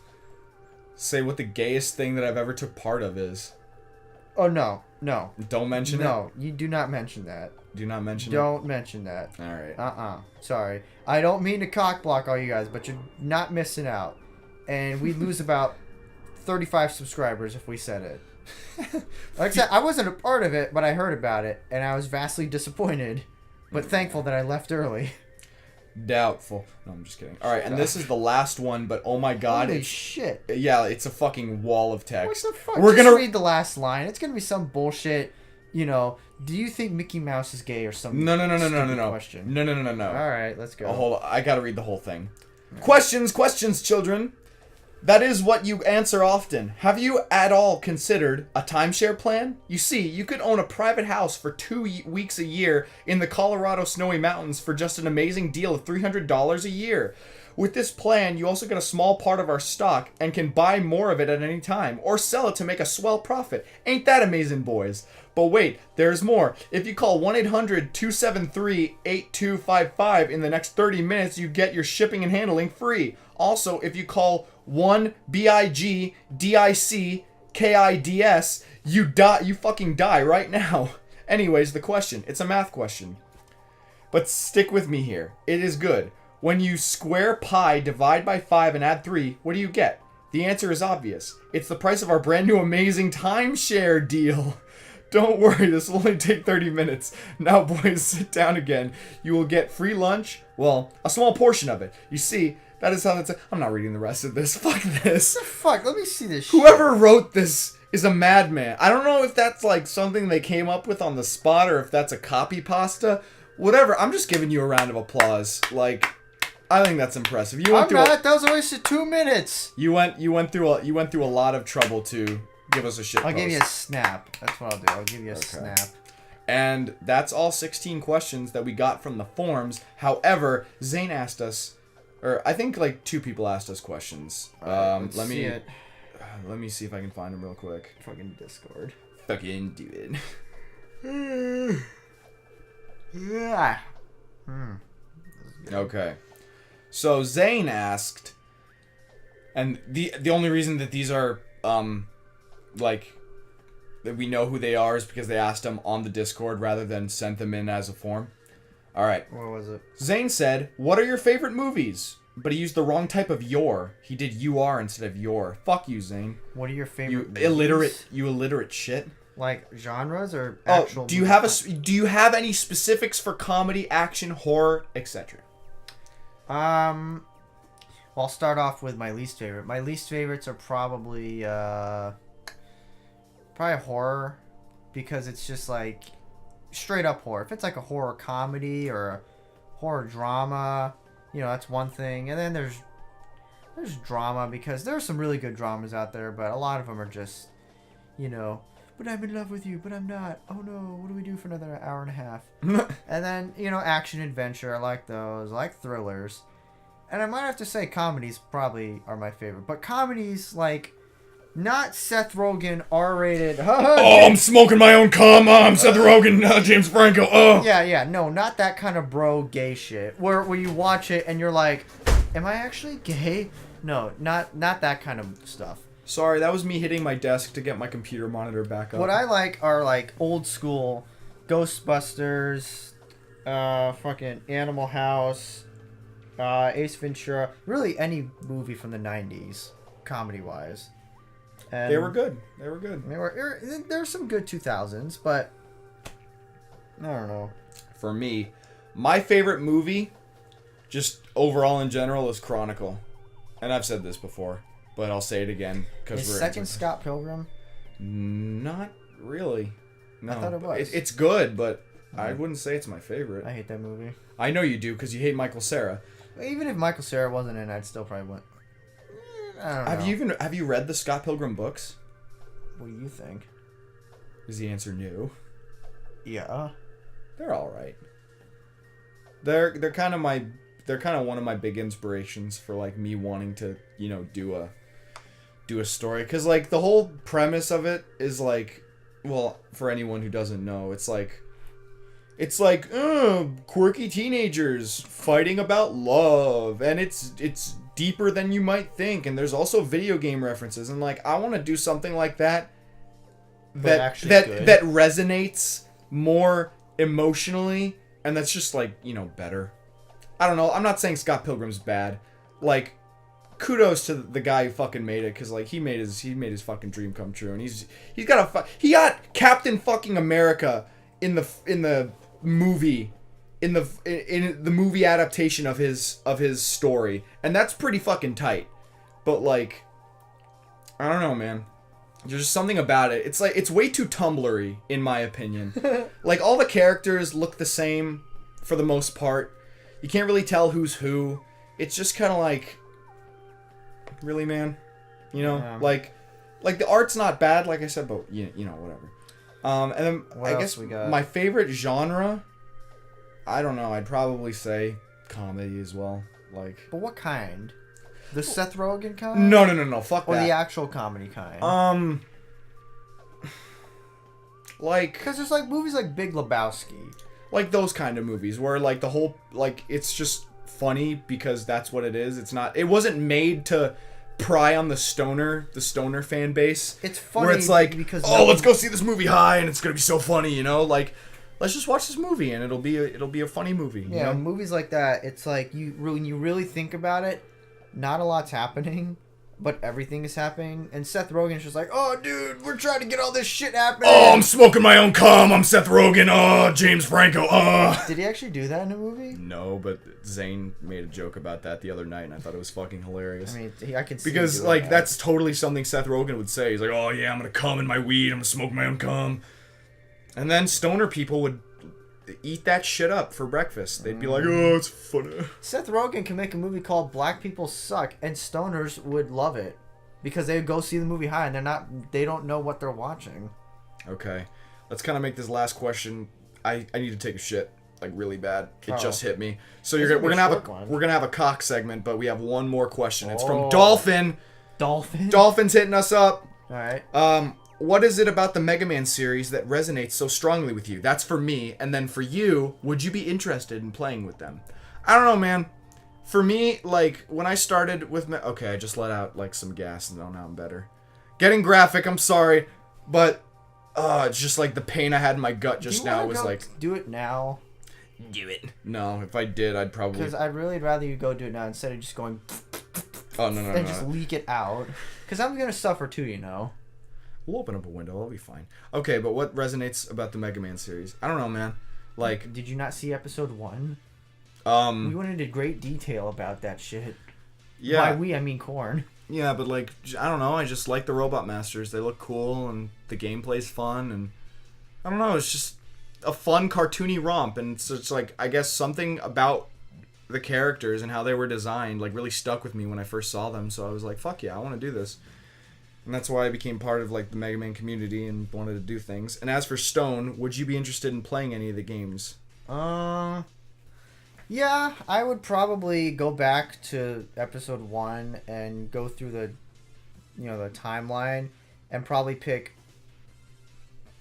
Say what the gayest thing that I've ever took part of is. Oh, no. Don't mention it? No, you do not mention that. Do not mention it? Don't mention that. Alright. Sorry. I don't mean to cock block all you guys, but you're not missing out. And we'd lose about 35 subscribers if we said it. Like I said, I wasn't a part of it, but I heard about it, and I was vastly disappointed, but thankful that I left early. Doubtful. No, I'm just kidding. Alright, and this is the last one, but oh my god. Holy shit. Yeah, it's a fucking wall of text. What the fuck? We're gonna read the last line. It's gonna be some bullshit, do you think Mickey Mouse is gay or something? No. Question. No. Alright, let's go. Oh, hold on. I gotta read the whole thing. Right. Questions, children. That is what you answer often. Have you at all considered a timeshare plan? You see, you could own a private house for 2 weeks a year in the Colorado Snowy Mountains for just an amazing deal of $300 a year. With this plan, you also get a small part of our stock and can buy more of it at any time, or sell it to make a swell profit. Ain't that amazing, boys? But wait, there's more. If you call 1-800-273-8255 in the next 30 minutes, you get your shipping and handling free. Also, if you call 1-BIG-DIC-KIDS, you fucking die right now. Anyways, the question. It's a math question. But stick with me here. It is good. When you square pi, divide by 5, and add 3, what do you get? The answer is obvious. It's the price of our brand new amazing timeshare deal. Don't worry, this will only take 30 minutes. Now, boys, sit down again. You will get free lunch. Well, a small portion of it. You see, that is how that's... I'm not reading the rest of this. Fuck this. What the fuck? Let me see this Whoever wrote this is a madman. I don't know if that's like something they came up with on the spot or if that's a copy pasta. Whatever. I'm just giving you a round of applause. Like... I think that's impressive. That was a waste of 2 minutes. You went through a lot of trouble to give us a shit. I'll give you a snap. That's what I'll do. I'll give you a snap. And that's all 16 questions that we got from the forums. However, Zane asked us, or I think like 2 people asked us questions. Let me see if I can find them real quick. Fucking Discord. Fucking do it. Yeah. Okay. So Zane asked, and the only reason that these are like that we know who they are is because they asked them on the Discord rather than sent them in as a form. All right. What was it? Zane said, "What are your favorite movies? but he used the wrong type of your. He did "you-are" instead of "your." Fuck you, Zane. What are your favorite? You illiterate shit. Like genres or actual? Oh, do you have any specifics for comedy, action, horror, etc.? Well, I'll start off with my least favorite. My least favorites are probably horror, because it's just like straight up horror. If it's like a horror comedy or a horror drama, that's one thing. And then there's drama, because there's some really good dramas out there, but a lot of them are just, but I'm in love with you, but I'm not. Oh no, what do we do for another hour and a half? And then, action adventure, I like those. I like thrillers. And I might have to say comedies probably are my favorite. But comedies, like, not Seth Rogen, R-rated. Oh, I'm smoking my own cum. I'm Seth Rogen, James Franco. Oh. Yeah, no, not that kind of bro gay shit. Where you watch it and you're like, am I actually gay? No, not that kind of stuff. Sorry, that was me hitting my desk to get my computer monitor back up. What I like are, like, old school Ghostbusters, fucking Animal House, Ace Ventura. Really any movie from the 90s, comedy-wise. And they were good. There's some good 2000s, but I don't know. For me, my favorite movie, just overall in general, is Chronicle. And I've said this before, but I'll say it again. Is second Scott Pilgrim? Not really. No. I thought it was. It's good, but I wouldn't say it's my favorite. I hate that movie. I know you do, because you hate Michael Cera. Even if Michael Cera wasn't in, I'd still probably went. I don't know. Have you read the Scott Pilgrim books? What do you think? Is the answer no? Yeah. They're all right. They're kind of one of my big inspirations for, like, me wanting to, do a story, because, like, the whole premise of it is, like, well, for anyone who doesn't know, it's like quirky teenagers fighting about love, and it's deeper than you might think, and there's also video game references, and, like, I want to do something like that that resonates more emotionally, and that's just, like, better. I don't know. I'm not saying Scott Pilgrim's bad. Like, kudos to the guy who fucking made it, because, like, he made his fucking dream come true, and he got Captain fucking America in the movie in the movie adaptation of his story, and that's pretty fucking tight. But, like, I don't know, man. There's just something about it. It's like, it's way too Tumblr-y, in my opinion. Like, all the characters look the same for the most part. You can't really tell who's who. It's just kind of like, really, man? Yeah. Like the art's not bad, like I said, but whatever. And then I guess my favorite genre, I don't know, I'd probably say comedy as well. Like, but what kind? The Seth Rogen kind? No, fuck or that. Or the actual comedy kind? Like, because there's, like, movies like Big Lebowski. Like those kind of movies where, like, the whole, like, it's just funny because that's what it is. It wasn't made to pry on the stoner fan base. It's funny where it's like, because let's go see this movie high and it's gonna be so funny, like, let's just watch this movie and it'll be a funny movie. Yeah, movies like that, it's like, when you really think about it, not a lot's happening, but everything is happening. And Seth Rogen's just like, oh, dude, we're trying to get all this shit happening. Oh, I'm smoking my own cum. I'm Seth Rogen. Oh, James Franco. Did he actually do that in a movie? No, but Zane made a joke about that the other night, and I thought it was fucking hilarious. I mean, I can see because, like, that's totally something Seth Rogen would say. He's like, oh, yeah, I'm going to cum in my weed. I'm going to smoke my own cum. And then stoner people would eat that shit up for breakfast. They'd be like, oh, it's funny. Seth Rogen can make a movie called Black People Suck, and stoners would love it because they would go see the movie high and they don't know what they're watching. Okay, let's kind of make this last question. I need to take a shit, like, really bad. It just hit me. So we're gonna have a cock segment, but we have one more question. It's from Dolphin. Dolphin's hitting us up. All right. What is it about the Mega Man series that resonates so strongly with you? That's for me. And then for you, would you be interested in playing with them? I don't know, man. For me, like, when I started with... Okay, I just let out, like, some gas, and now I'm better. Getting graphic, I'm sorry. But, it's just, like, the pain I had in my gut just now was, like... do it now? do it. No, if I did, I'd probably. Because I'd really rather you go do it now instead of just going. Oh no and just leak it out. Because I'm gonna suffer too, you know. We'll open up a window. I'll be fine. Okay, but what resonates about the Mega Man series? I don't know, man. Like, did you not see episode 1? We went into great detail about that shit. Yeah. By we, I mean Korn. Yeah, but like, I don't know. I just like the Robot Masters. They look cool, and the gameplay's fun, and I don't know. It's just a fun, cartoony romp, and it's like, I guess something about the characters and how they were designed like really stuck with me when I first saw them. So I was like, fuck yeah, I want to do this. And that's why I became part of like the Mega Man community and wanted to do things. And as for Stone, would you be interested in playing any of the games? Yeah, I would probably go back to episode 1 and go through the timeline and probably pick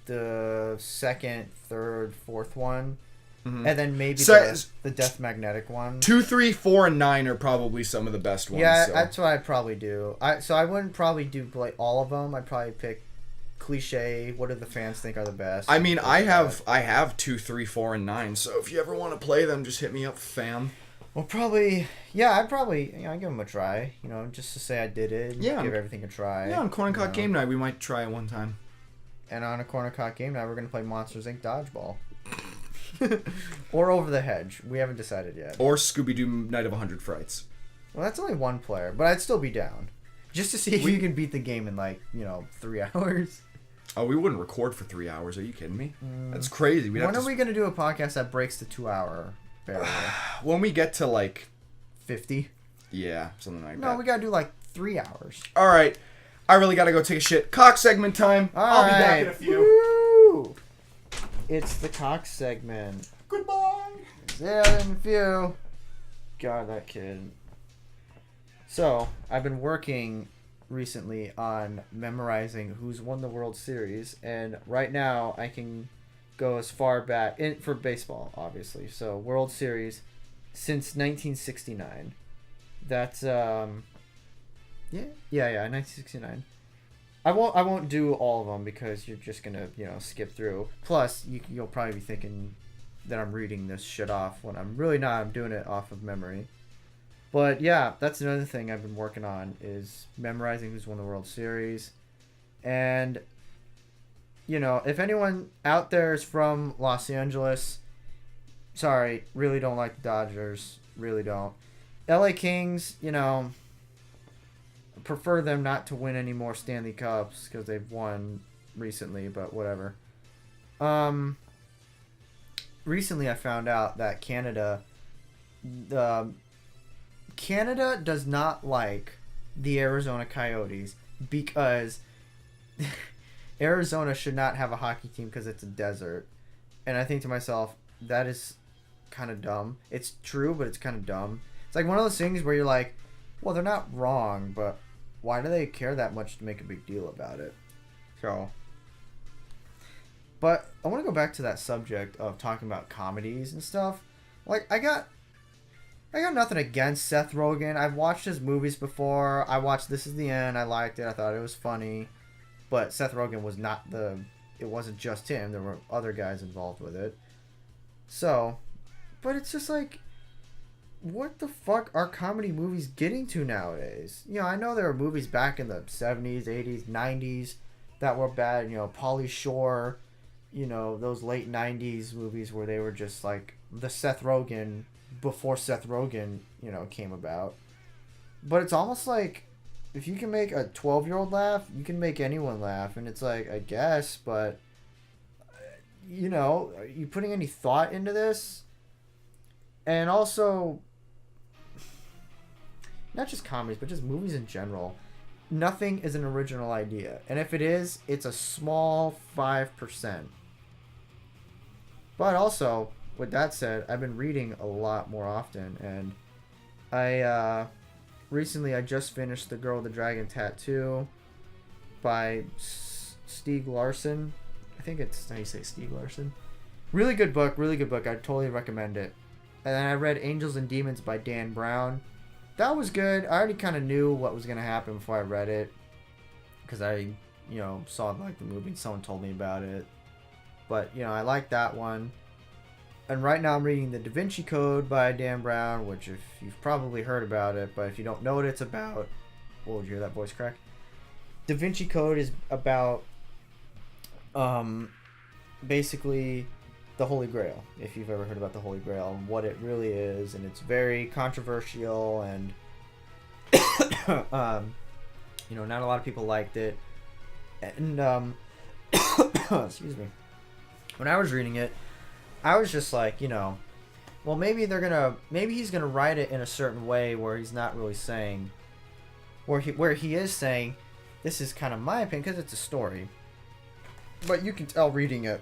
the second, third, fourth one. Mm-hmm. And then maybe the Death Magnetic one. 2, 3, 4, and 9 are probably some of the best ones. Yeah, that's what I'd probably do. So I wouldn't probably do all of them. I'd probably pick cliche. What do the fans think are the best? I mean, I have 2, 3, 4, and 9. So if you ever want to play them, just hit me up, fam. Well, probably. Yeah, I'd probably. I'd give them a try. Just to say I did it. Yeah. Give everything a try. Yeah, on Korn and Kock game night, we might try it one time. And on a Korn and Kock game night, we're gonna play Monsters Inc. Dodgeball. Or Over the Hedge. We haven't decided yet. Or Scooby-Doo Night of 100 Frights. Well, that's only one player, but I'd still be down. Just to see if you can beat the game in 3 hours. Oh, we wouldn't record for 3 hours. Are you kidding me? That's crazy. When are we going to do a podcast that breaks the 2-hour barrier? When we get to 50? Yeah, something like that. No, we got to do 3 hours. All right. I really got to go take a shit. Cock segment time. I'll be back in a few. Woo! It's the Kock segment. Goodbye. Yeah, in a few. God, that kid. So, I've been working recently on memorizing who's won the World Series, and right now I can go as far back for baseball, obviously. So, World Series since 1969. That's 1969. I won't do all of them because you're just gonna skip through. Plus, you'll probably be thinking that I'm reading this shit off when I'm really not. I'm doing it off of memory. But yeah, that's another thing I've been working on is memorizing who's won the World Series. And if anyone out there is from Los Angeles, sorry, really don't like the Dodgers. Really don't. LA Kings, prefer them not to win any more Stanley Cups because they've won recently, but whatever. Recently I found out that Canada does not like the Arizona Coyotes because Arizona should not have a hockey team because it's a desert. And I think to myself, that is kind of dumb. It's true, but it's kind of dumb. It's like one of those things where you're like, well, they're not wrong, but why do they care that much to make a big deal about it? So, but I want to go back to that subject of talking about comedies and stuff. Like, I got nothing against Seth Rogen. I've watched his movies before. I watched This Is the End. I liked it. I thought it was funny. But Seth Rogen was not it wasn't just him. There were other guys involved with it. So, but it's just like, what the fuck are comedy movies getting to nowadays? I know there were movies back in the 70s, 80s, 90s that were bad. Pauly Shore, those late 90s movies where they were just like the Seth Rogen before Seth Rogen, came about. But it's almost like if you can make a 12-year-old laugh, you can make anyone laugh. And it's like, I guess, but, are you putting any thought into this? And also, not just comedies, but just movies in general. Nothing is an original idea. And if it is, it's a small 5%. But also, with that said, I've been reading a lot more often. And recently I just finished The Girl with the Dragon Tattoo by Stieg Larsson. I think it's how you say Stieg Larsson. Really good book. I totally recommend it. And then I read Angels and Demons by Dan Brown. That was good. I already kind of knew what was going to happen before I read it. Because I, saw the movie and someone told me about it. But, I liked that one. And right now I'm reading the Da Vinci Code by Dan Brown, which if you've probably heard about it, but if you don't know what it's about, whoa, did you hear that voice crack? Da Vinci Code is about basically the Holy Grail, if you've ever heard about the Holy Grail and what it really is, and it's very controversial, and not a lot of people liked it, and excuse me, when I was reading it, I was just like, well, maybe he's gonna write it in a certain way where he's not really saying, where he is saying, this is kind of my opinion, because it's a story, but you can tell reading it,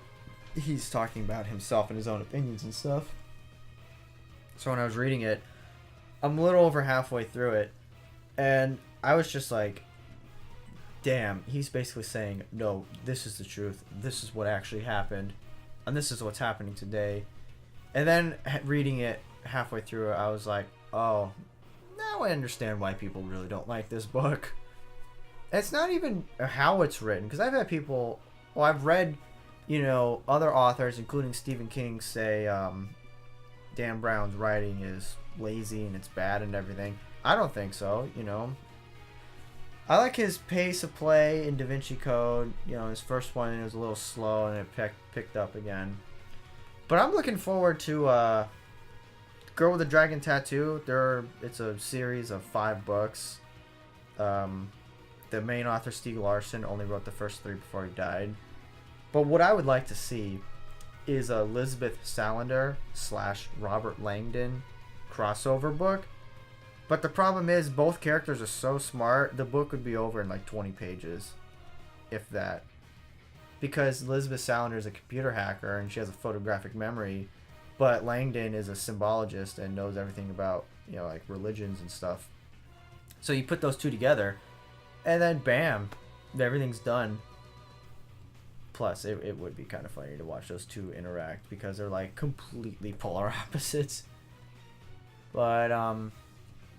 he's talking about himself and his own opinions and stuff. So when I was reading it, I'm a little over halfway through it, and I was just like, damn, he's basically saying, no, this is the truth, this is what actually happened, and this is what's happening today. And then reading it halfway through, I was like, oh, now I understand why people really don't like this book. It's not even how it's written, because I've had people, I've read, other authors, including Stephen King, say Dan Brown's writing is lazy and it's bad and everything. I don't think so, I like his pace of play in Da Vinci Code. His first one, it was a little slow and it picked up again. But I'm looking forward to Girl with the Dragon Tattoo. It's a series of 5 books. The main author, Stieg Larsson, only wrote the first 3 before he died. But what I would like to see is a Elizabeth Salander / Robert Langdon crossover book. But the problem is, both characters are so smart, the book would be over in like 20 pages, if that. Because Elizabeth Salander is a computer hacker and she has a photographic memory, but Langdon is a symbologist and knows everything about, like religions and stuff. So you put those two together, and then bam, everything's done. Plus, it would be kind of funny to watch those two interact because they're like completely polar opposites. But,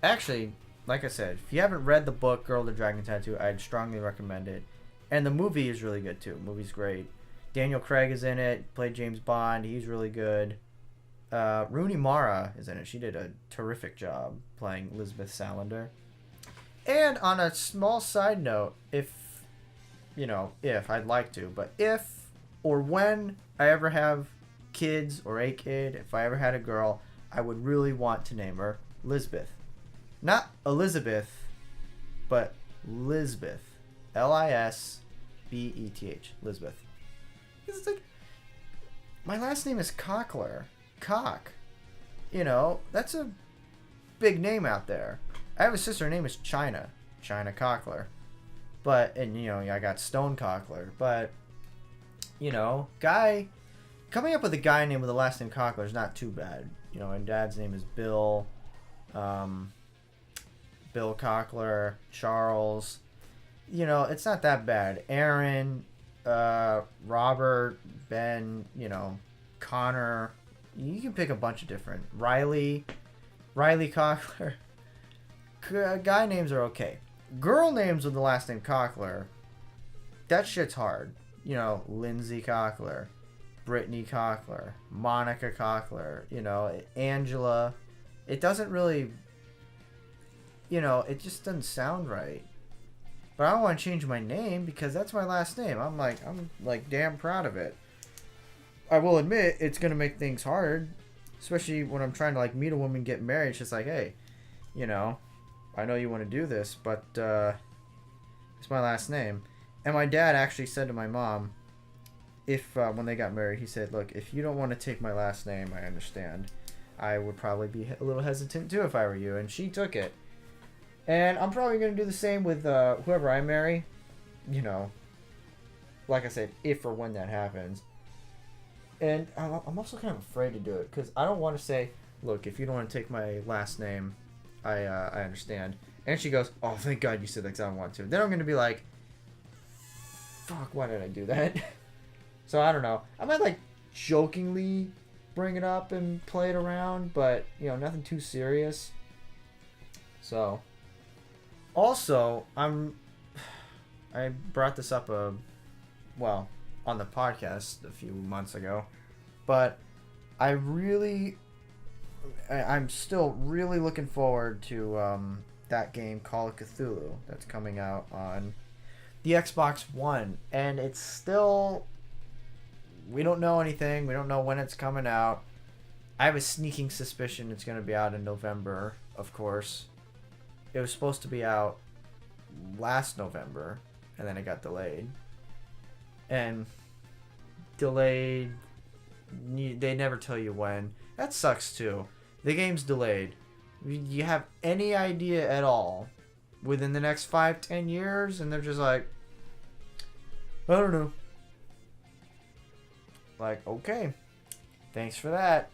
actually, like I said, if you haven't read the book Girl with the Dragon Tattoo, I'd strongly recommend it. And the movie is really good too. The movie's great. Daniel Craig is in it. Played James Bond. He's really good. Rooney Mara is in it. She did a terrific job playing Elizabeth Salander. And on a small side note, if I'd like to, but if or when I ever have kids or a kid, if I ever had a girl, I would really want to name her Lisbeth. Not Elizabeth, but Lisbeth. Lisbeth. Lisbeth. It's like, my last name is Kockler. Kock. That's a big name out there. I have a sister, her name is China Kockler. But, I got Stone Kockler. But, coming up with a guy name with the last name Kockler is not too bad. My dad's name is Bill. Bill Kockler, Charles. It's not that bad. Aaron, Robert, Ben, Connor. You can pick a bunch of different. Riley Kockler. Guy names are okay. Girl names with the last name Kockler, that shit's hard. Lindsay Kockler, Brittany Kockler, Monica Kockler, Angela. It doesn't really, it just doesn't sound right. But I don't want to change my name because that's my last name. I'm like damn proud of it. I will admit it's gonna make things hard, especially when I'm trying to like meet a woman, get married. It's just like, hey, I know you want to do this, but it's my last name. And my dad actually said to my mom, if when they got married, he said, look, if you don't want to take my last name, I understand. I would probably be a little hesitant too if I were you. And she took it. And I'm probably going to do the same with whoever I marry. Like I said, if or when that happens. And I'm also kind of afraid to do it because I don't want to say, look, if you don't want to take my last name, I understand. And she goes, oh, thank God you said that because I don't want to. Then I'm going to be like, fuck, why did I do that? So I don't know. I might like jokingly bring it up and play it around, but nothing too serious. So also, I brought this up on the podcast a few months ago, but I'm still really looking forward to that game Call of Cthulhu that's coming out on the Xbox One, and it's still, we don't know anything. We don't know when it's coming out. I have a sneaking suspicion it's going to be out in November, of course. It was supposed to be out last November, and then it got delayed. And delayed, they never tell you when. That sucks too. The game's delayed. You have any idea at all within the next 5-10 years, and they're just like, I don't know. Like, okay, thanks for that.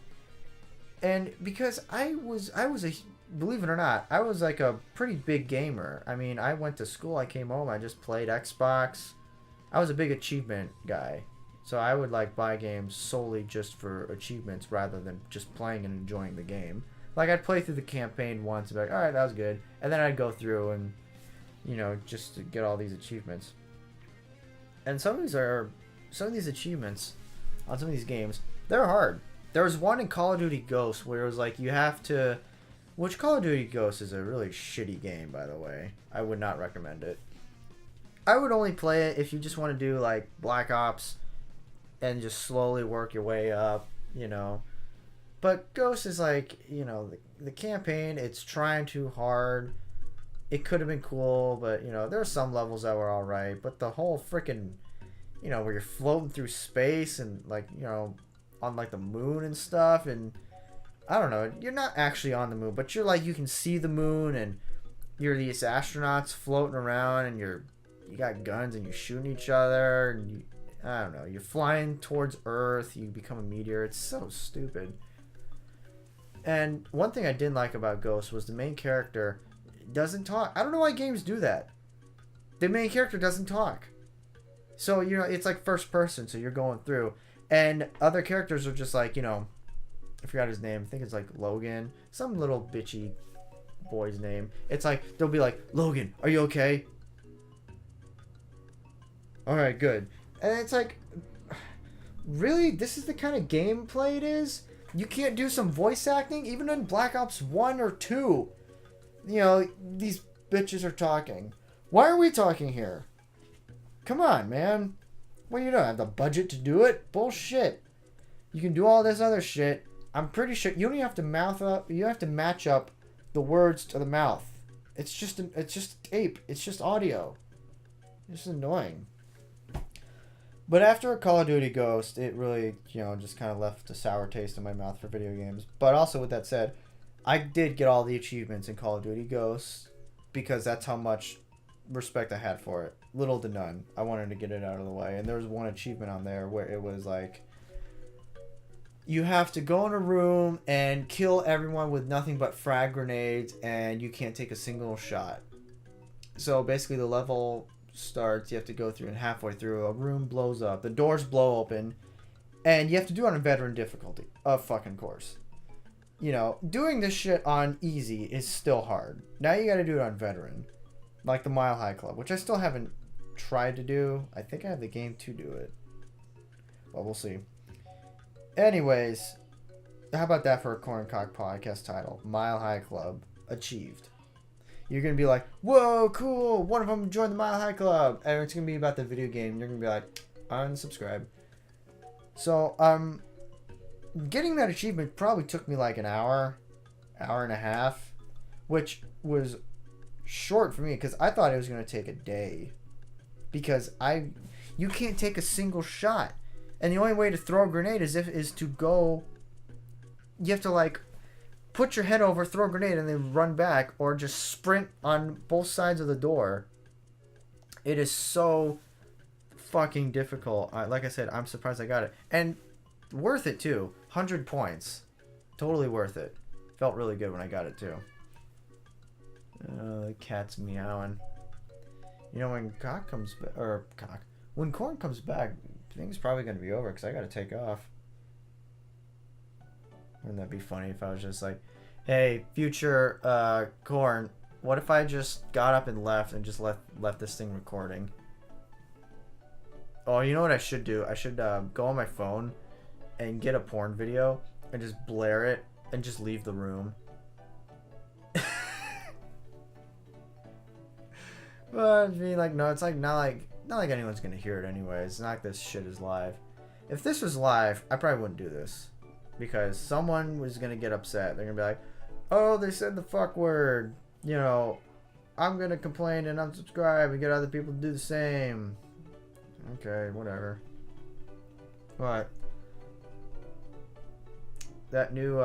And because I was a, believe it or not, I was like a pretty big gamer. I mean, I went to school, I came home, I just played Xbox. I was a big achievement guy. So I would like buy games solely just for achievements rather than just playing and enjoying the game. Like, I'd play through the campaign once and be like, alright, that was good. And then I'd go through and, you know, just to get all these achievements. And some of these achievements on some of these games, they're hard. There was one in Call of Duty Ghosts where it was like you have to, which Call of Duty Ghosts is a really shitty game, by the way. I would not recommend it. I would only play it if you just want to do like Black Ops and just slowly work your way up, you know. But Ghost is like, you know, the campaign, it's trying too hard. It could have been cool, but, you know, there are some levels that were alright. But the whole freaking, you know, where you're floating through space and, like, you know, on, like, the moon and stuff. And, I don't know, you're not actually on the moon, but you're, like, you can see the moon and you're these astronauts floating around and you got guns and you're shooting each other. And I don't know, you're flying towards Earth, you become a meteor. It's so stupid. And one thing I didn't like about Ghost was the main character doesn't talk. I don't know why games do that. The main character doesn't talk. So, you know, it's like first person, so you're going through. And other characters are just like, you know, I forgot his name. I think it's like Logan. Some little bitchy boy's name. It's like, they'll be like, Logan, are you okay? Alright, good. And it's like, really? This is the kind of gameplay it is? You can't do some voice acting? Even in Black Ops 1 or 2. You know, these bitches are talking. Why are we talking here? Come on, man. Well, you don't have the budget to do it? Bullshit. You can do all this other shit. I'm pretty sure you don't even have to mouth up. You have to match up the words to the mouth. It's just tape. It's just audio. It's just annoying. But after a Call of Duty Ghost, it really, you know, just kind of left a sour taste in my mouth for video games. But also, with that said, I did get all the achievements in Call of Duty Ghosts because that's how much respect I had for it. Little to none. I wanted to get it out of the way. And there was one achievement on there where it was like, you have to go in a room and kill everyone with nothing but frag grenades, and you can't take a single shot. So basically the level starts, you have to go through, and halfway through a room blows up, the doors blow open, and you have to do it on veteran difficulty, of fucking course. You know, doing this shit on easy is still hard. Now you gotta do it on veteran, like the Mile High Club, which I still haven't tried to do. I think I have the game to do it, but we'll see. Anyways, how about that for a Korn and Kock podcast title? Mile High Club achieved. You're going to be like, whoa, cool, one of them joined the Mile High Club. And it's going to be about the video game. You're going to be like, unsubscribe. So, getting that achievement probably took me like an hour and a half, which was short for me because I thought it was going to take a day. Because you can't take a single shot. And the only way to throw a grenade is to go, you have to like put your head over, throw a grenade, and then run back, or just sprint on both sides of the door. It is so fucking difficult. Like I said, I'm surprised I got it. And worth it, too. 100 points. Totally worth it. Felt really good when I got it, too. The cat's meowing. You know, when Kock comes back, or Kock, when Korn comes back, I think it's probably going to be over, because I got to take off. Wouldn't that be funny if I was just like, hey, future Korn, what if I just got up and left and just left this thing recording? Oh, you know what I should do? I should go on my phone and get a porn video and just blare it and just leave the room. But I mean, like, no, it's like not like anyone's gonna hear it anyway. It's not like this shit is live. If this was live, I probably wouldn't do this because someone was gonna get upset. They're gonna be like, "Oh, they said the fuck word." You know, I'm gonna complain and unsubscribe and get other people to do the same. Okay, whatever. But that new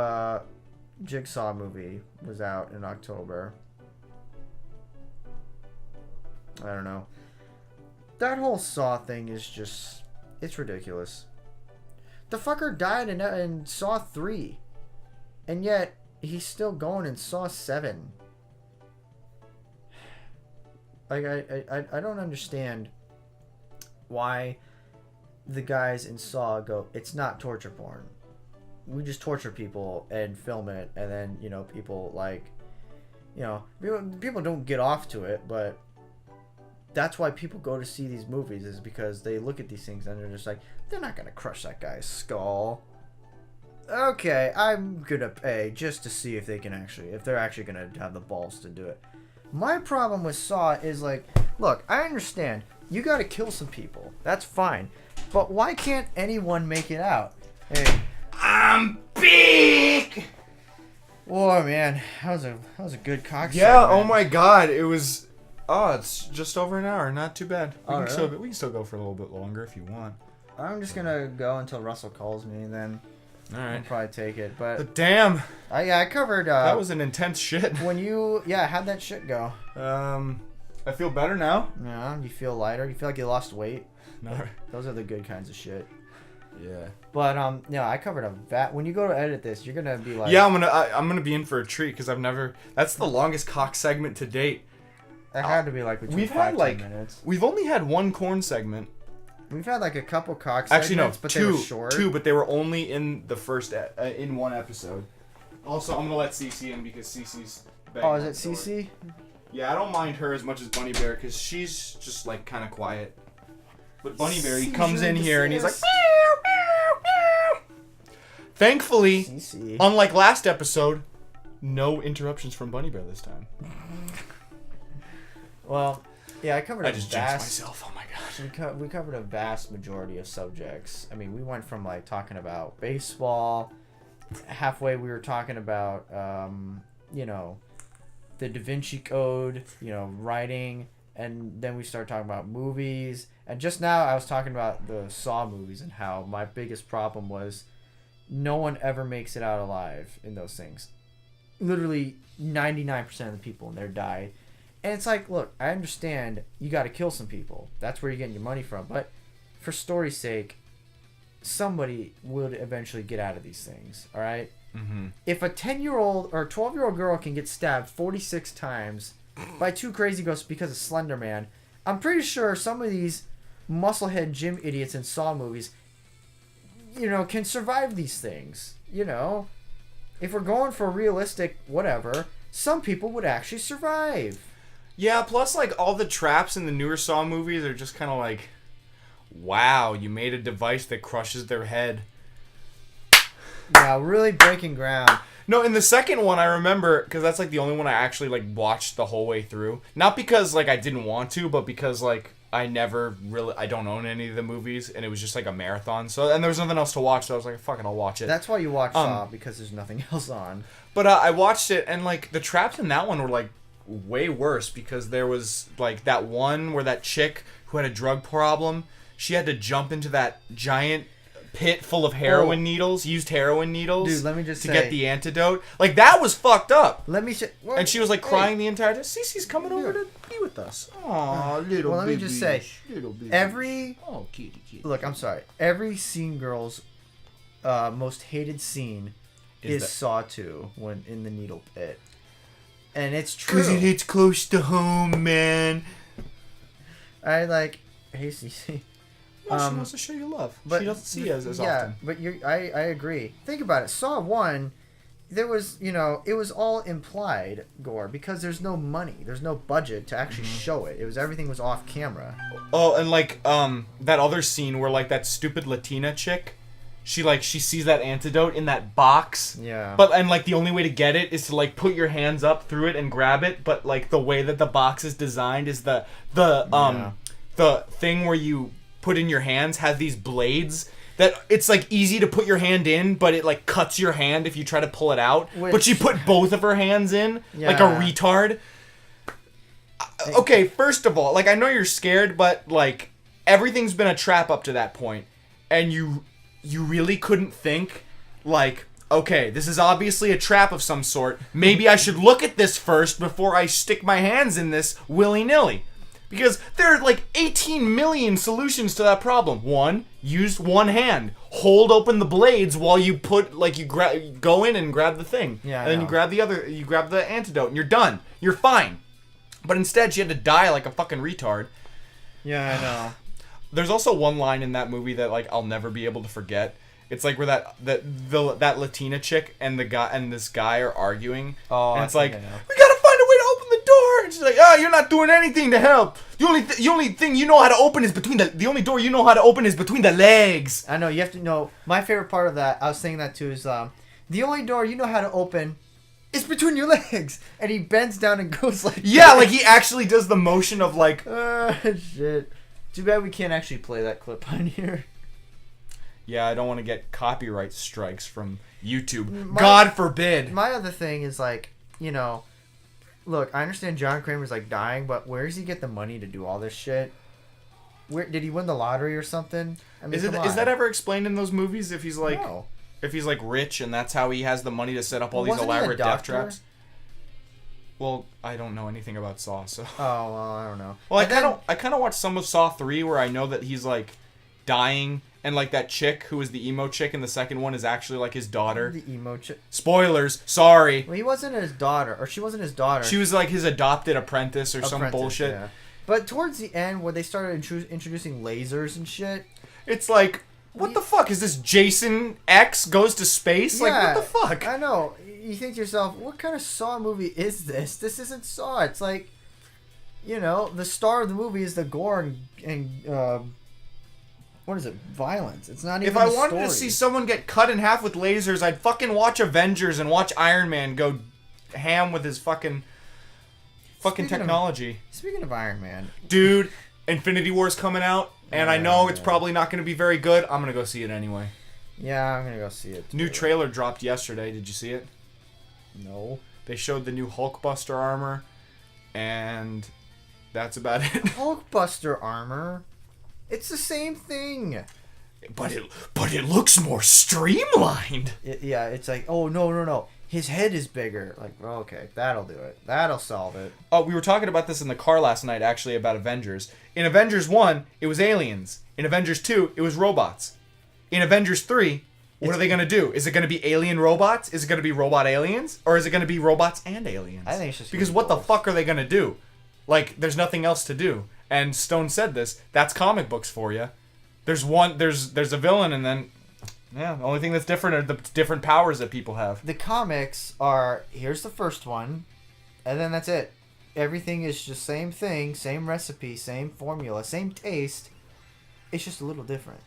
Jigsaw movie was out in October. I don't know. That whole Saw thing is just... It's ridiculous. The fucker died in Saw 3. And yet, he's still going in Saw 7. Like, I don't understand why the guys in Saw go, it's not torture porn. We just torture people and film it, and then, you know, people, like... You know, people don't get off to it, but... That's why people go to see these movies, is because they look at these things and they're just like, they're not going to crush that guy's skull. Okay, I'm going to pay just to see if they're actually going to have the balls to do it. My problem with Saw is like, look, I understand. You got to kill some people. That's fine. But why can't anyone make it out? Hey, I'm big! Whoa, man. That was a good cock Yeah, segment. oh my god, it was... Oh, it's just over an hour. Not too bad. We can still go for a little bit longer if you want. I'm just gonna go until Russell calls me, then Alright. I'll probably take it. But damn! I covered... that was an intense shit. When you... Yeah, how'd that shit go? I feel better now. Yeah, you feel lighter? You feel like you lost weight? No. Those are the good kinds of shit. Yeah. But, yeah, I covered when you go to edit this, you're gonna be like... Yeah, I'm gonna be in for a treat, because I've never... That's the longest cock segment to date. It had to be like between 5-10 minutes. We've only had one Korn segment. We've had like a couple cock segments, Actually, no, but they were short. Two, but they were only in the first in one episode. Also, I'm gonna let Cece in because Cece's. Oh, is it Cece? Yeah, I don't mind her as much as Bunny Bear because she's just like kind of quiet. But Bunny Bear, he comes in here and he's like. Meow, meow, meow. Thankfully, Cece. unlike last episode, no interruptions from Bunny Bear this time. Well, yeah, I covered. I just jinxed myself. Oh my gosh. We covered a vast majority of subjects. I mean, we went from like talking about baseball. Halfway, we were talking about, you know, the Da Vinci Code. You know, writing, and then we started talking about movies. And just now, I was talking about the Saw movies and how my biggest problem was no one ever makes it out alive in those things. Literally, 99% of the people in there die. And it's like, look, I understand you got to kill some people. That's where you're getting your money from. But for story's sake, somebody would eventually get out of these things, all right? Mm-hmm. If a 10-year-old or 12-year-old girl can get stabbed 46 times by two crazy ghosts because of Slender Man, I'm pretty sure some of these musclehead gym idiots in Saw movies, you know, can survive these things. You know, if we're going for realistic whatever, some people would actually survive. Yeah, plus, like, all the traps in the newer Saw movies are just kind of like, wow, you made a device that crushes their head. Yeah, really breaking ground. No, in the second one, I remember, because that's, like, the only one I actually, like, watched the whole way through. Not because, like, I didn't want to, but because, like, I don't own any of the movies, and it was just, like, a marathon. So, and there was nothing else to watch, so I was like, fuck it, I'll watch it. That's why you watch Saw, because there's nothing else on. But I watched it, and, like, the traps in that one were, like, way worse because there was like that one where that chick who had a drug problem, she had to jump into that giant pit full of heroin needles, used heroin needles. Dude, let me just to say, get the antidote. Like that was fucked up. Let me and she was like crying the entire time. Cece's coming over to be with us. Aw, little Well, let me just say, kitty. Look, I'm sorry. Every Scene Girl's most hated scene is Saw 2 when in the needle pit. And it's true. Because it hits close to home, man. I like... Hey, Cece. Well, she wants to show you love. But she doesn't see us as often. Yeah, but I agree. Think about it. Saw 1, there was, you know, it was all implied gore because there's no money. There's no budget to actually show it. Everything was off camera. Oh, and like, that other scene where, like, that stupid Latina chick she sees that antidote in that box. Yeah. But and like the only way to get it is to like put your hands up through it and grab it. But like the way that the box is designed is the thing where you put in your hands has these blades that it's like easy to put your hand in, but it like cuts your hand if you try to pull it out. But she put both of her hands in like a retard. Okay, first of all, like I know you're scared, but like everything's been a trap up to that point, and you really couldn't think, like, okay, this is obviously a trap of some sort. Maybe I should look at this first before I stick my hands in this willy-nilly. Because there are like 18 million solutions to that problem. One, use one hand. Hold open the blades while you put, like, you go in and grab the thing. Yeah, and then you grab the antidote and you're done. You're fine. But instead, she had to die like a fucking retard. Yeah, I know. There's also one line in that movie that like I'll never be able to forget. It's like where that Latina chick and this guy are arguing. Oh, and it's like, we gotta find a way to open the door. And she's like, oh, you're not doing anything to help. The only thing you know how to open is the only door you know how to open is between the legs. I know, you have to know. My favorite part of that, I was saying that too, is the only door you know how to open is between your legs. And he bends down and goes like that. Like he actually does the motion of like, shit. Too bad we can't actually play that clip on here. Yeah, I don't want to get copyright strikes from YouTube. God forbid. My other thing is like, you know, look, I understand John Kramer's like dying, but where does he get the money to do all this shit? Where did he win the lottery or something? I mean, is that ever explained in those movies? If he's like, no. If he's like rich and that's how he has the money to set up all these elaborate death traps. Well, I don't know anything about Saw, so. Oh well, I don't know. Well, I kind of watched some of Saw 3 where I know that he's like dying, and like that chick who was the emo chick in the second one is actually like his daughter. The emo chick. Spoilers. Sorry. Well, he wasn't his daughter, or she wasn't his daughter. She was like his adopted apprentice or some bullshit. Yeah. But towards the end, where they started introducing lasers and shit, it's like, what the fuck is this? Jason X goes to space? Yeah, like, what the fuck? I know. You think to yourself, what kind of Saw movie is this? This isn't Saw. It's like, you know, the star of the movie is the gore and what is it? Violence. It's not even. If I wanted to see someone get cut in half with lasers, I'd fucking watch Avengers and watch Iron Man go ham with his fucking technology. Speaking of Iron Man, dude, Infinity War's coming out, and I know it's probably not going to be very good. I'm gonna go see it anyway. Yeah, I'm gonna go see it too. New trailer dropped yesterday. Did you see it? No. They showed the new Hulkbuster armor, and that's about it. Hulkbuster armor? It's the same thing. But it looks more streamlined. Yeah, it's like, oh, no. His head is bigger. Like, well, okay, that'll do it. That'll solve it. Oh, we were talking about this in the car last night, actually, about Avengers. In Avengers 1, it was aliens. In Avengers 2, it was robots. In Avengers 3, what are they going to do? Is it going to be alien robots? Is it going to be robot aliens? Or is it going to be robots and aliens? I think it's just because what the fuck are they going to do? Like, there's nothing else to do. And Stone said this. That's comic books for you. There's a villain, and then, yeah, the only thing that's different are the different powers that people have. The comics are, here's the first one, and then that's it. Everything is just same thing, same recipe, same formula, same taste. It's just a little different.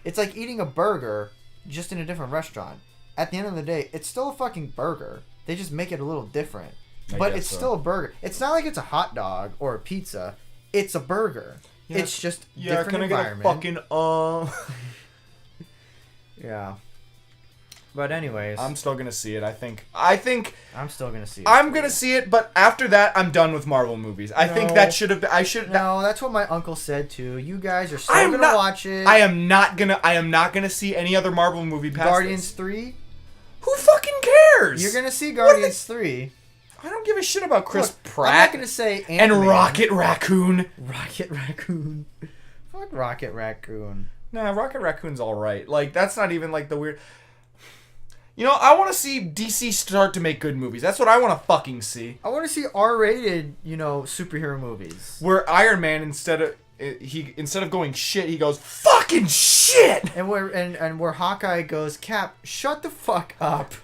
It's like eating a burger, just in a different restaurant. At the end of the day, it's still a fucking burger. They just make it a little different. But it's still a burger. It's not like it's a hot dog or a pizza. It's a burger. Yeah, it's just different environment. Get a fucking Yeah. But anyways, I'm still gonna see it. I think I'm still gonna see it. I'm gonna see it, but after that, I'm done with Marvel movies. I think that should have. No, that's what my uncle said too. You guys are still gonna watch it. I am not gonna see any other Marvel movie past Guardians 3. Who fucking cares? You're gonna see Guardians 3. I don't give a shit about Chris Pratt. I'm not gonna say Ant-Man. And Rocket Raccoon. Rocket Raccoon. Fuck Rocket Raccoon. Nah, Rocket Raccoon's alright. Like, that's not even, like, the weird... You know, I want to see DC start to make good movies. That's what I want to fucking see. I want to see R-rated, superhero movies. Where Iron Man, instead of going shit, he goes, fucking shit! And where Hawkeye goes, Cap, shut the fuck up.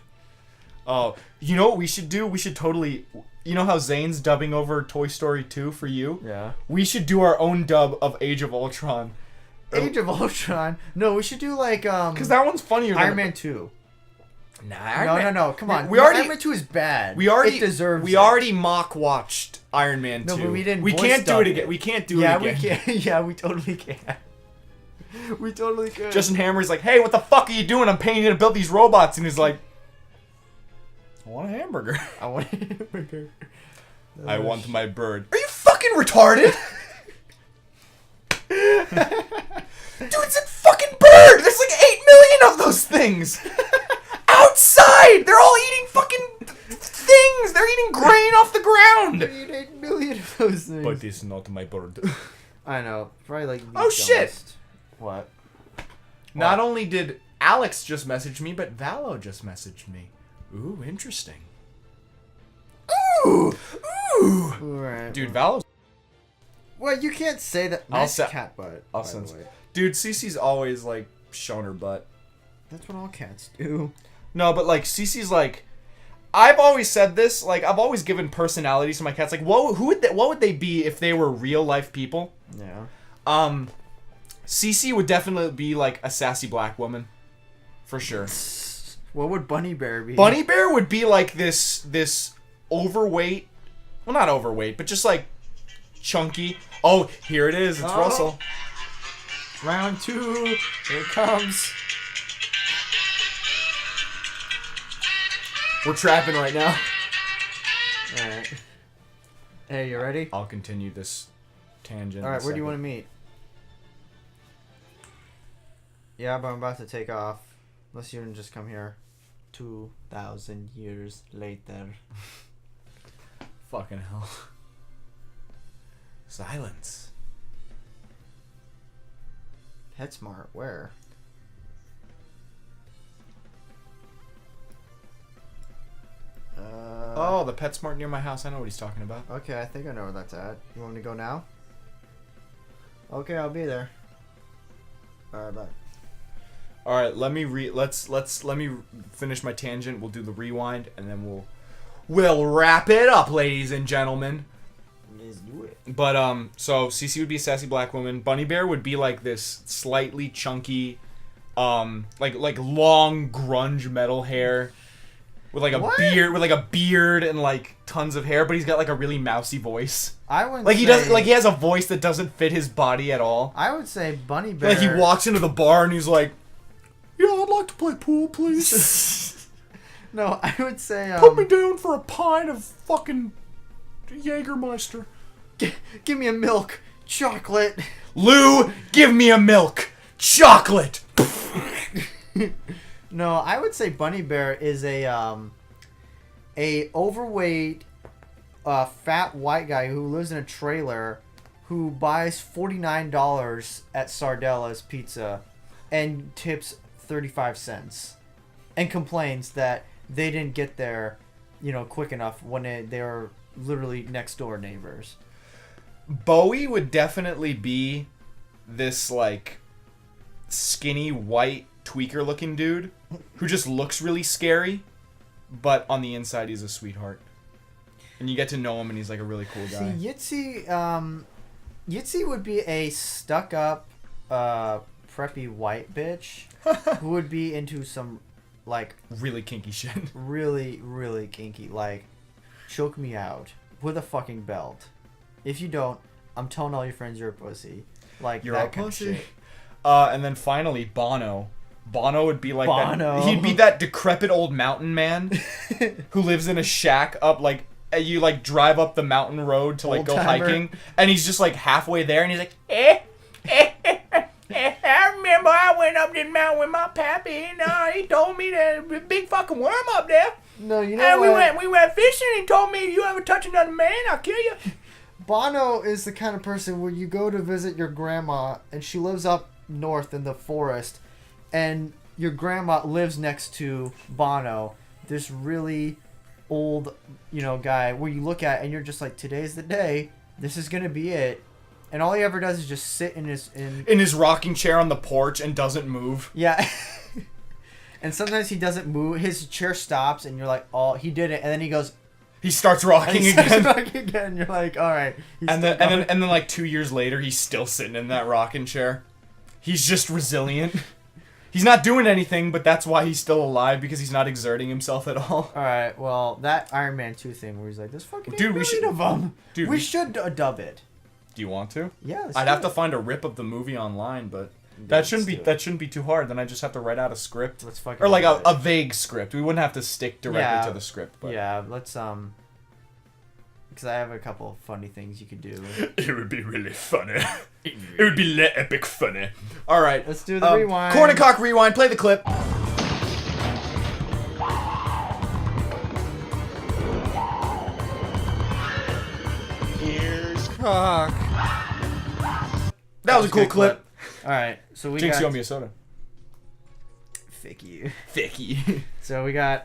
Oh, you know what we should do? We should totally... You know how Zane's dubbing over Toy Story 2 for you? Yeah. We should do our own dub of Age of Ultron. Age of Ultron. No, we should do like Because that one's funnier than Iron Man 2. Nah, No. Come on. We already Iron Man 2 is bad. it deserves. We already mock watched Iron Man 2. No, but we didn't. We voice can't do dub it again. We can't do Yeah, it again. we can. Yeah, we totally can. We totally can. Justin Hammer's like, hey, what the fuck are you doing? I'm paying you to build these robots. And he's like, I want a hamburger. I want a hamburger. I want my bird. Are you fucking retarded? Dude, it's a fucking bird! There's like 8 million of those things! Outside! They're all eating fucking things! They're eating grain off the ground! We need 8 million of those things. But it's not my bird. I know. Probably like the Oh, shit! dumbest. What? Not only did Alex just message me, but Valo just messaged me. Ooh, interesting. Ooh! Ooh! Right. Dude, Valo's... Well, you can't say that. I'll Nice say- cat butt. I'll by send... the way. Dude, Cece's always, like, shown her butt. That's what all cats do. No, but, like, Cece's, like... I've always said this, like, I've always given personalities to my cats. Like, what would they be if they were real-life people? Yeah. Cece would definitely be, like, a sassy black woman. For sure. What would Bunny Bear be? Bunny Bear would be, like, this overweight... Well, not overweight, but just, like, chunky. Oh, here it is. It's Oh. Russell. Round 2. Here it comes. We're trapping right now. Alright. Hey, you ready? I'll continue this tangent. Alright, where do you want to meet? Yeah, but I'm about to take off. Unless you can just come here. 2,000 years later. Fucking hell. Silence. PetSmart, where? Oh, the PetSmart near my house. I know what he's talking about. Okay, I think I know where that's at. You want me to go now? Okay, I'll be there. Alright, bye. All right, let me finish my tangent. We'll do the rewind, and then we'll wrap it up, ladies and gentlemen. Let's do it. But so Cece would be a sassy black woman. Bunny Bear would be like this slightly chunky, like long grunge metal hair, with like a What? beard and like tons of hair. But he's got like a really mousy voice. I would Like say, he does, like he has a voice that doesn't fit his body at all. I would say Bunny Bear. Like he walks into the bar and he's like, "Yeah, I'd like to play pool, please. No, I would say Put me down for a pint of fucking Jägermeister. give me a milk chocolate. Lou, give me a milk chocolate." No, I would say Bunny Bear is a overweight, fat white guy who lives in a trailer, who buys $49 at Sardella's Pizza, and tips 35 cents, and complains that they didn't get there, quick enough when they were literally next door neighbors. Bowie would definitely be this like skinny white tweaker looking dude who just looks really scary, but on the inside he's a sweetheart. And you get to know him and he's like a really cool guy. See, Yitzy would be a stuck-up, preppy white bitch who would be into some, like, Really kinky shit. really, really kinky, like, choke me out with a fucking belt. If you don't, I'm telling all your friends you're a pussy. Like, You're that a kind of pussy. shit. And then finally Bono. Bono would be like Bono. that. He'd be that decrepit old mountain man who lives in a shack up like you like drive up the mountain road to like go Old-timer. hiking, and he's just like halfway there, and he's like, I remember I went up this mountain with my pappy, and he told me there's a big fucking worm up there. No, you know And what? we went fishing, and he told me if you ever touch another man, I'll kill you. Bono is the kind of person where you go to visit your grandma, and she lives up north in the forest, and your grandma lives next to Bono, this really old, guy, where you look at and you're just like, today's the day, this is gonna be it, and all he ever does is just sit in his rocking chair on the porch and doesn't move. yeah. And sometimes he doesn't move, his chair stops, and you're like, oh, he did it, and then he goes, He starts rocking and he again. starts rocking again. You're like, all right. And then like 2 years later, he's still sitting in that rocking chair. He's just resilient. He's not doing anything, but that's why he's still alive, because he's not exerting himself at all. Alright, well, that Iron Man 2 thing where he's like, there's fucking Dude, we should- of them. Dude, we should dub it. Do you want to? Yeah, I'd have to find a rip of the movie online, but that shouldn't be too hard. Then I just have to write out a script. Let's fucking Or like do it. a vague script. We wouldn't have to stick directly to the script. But. Yeah, let's because I have a couple of funny things you could do. It would be really funny. It would be epic funny. All right. Let's do the rewind. Korn and Kock rewind. Play the clip. Here's Kock. That was a cool good clip. Alright, so we Jinx, got... you owe me a soda. Fick you. Thicky. So we got,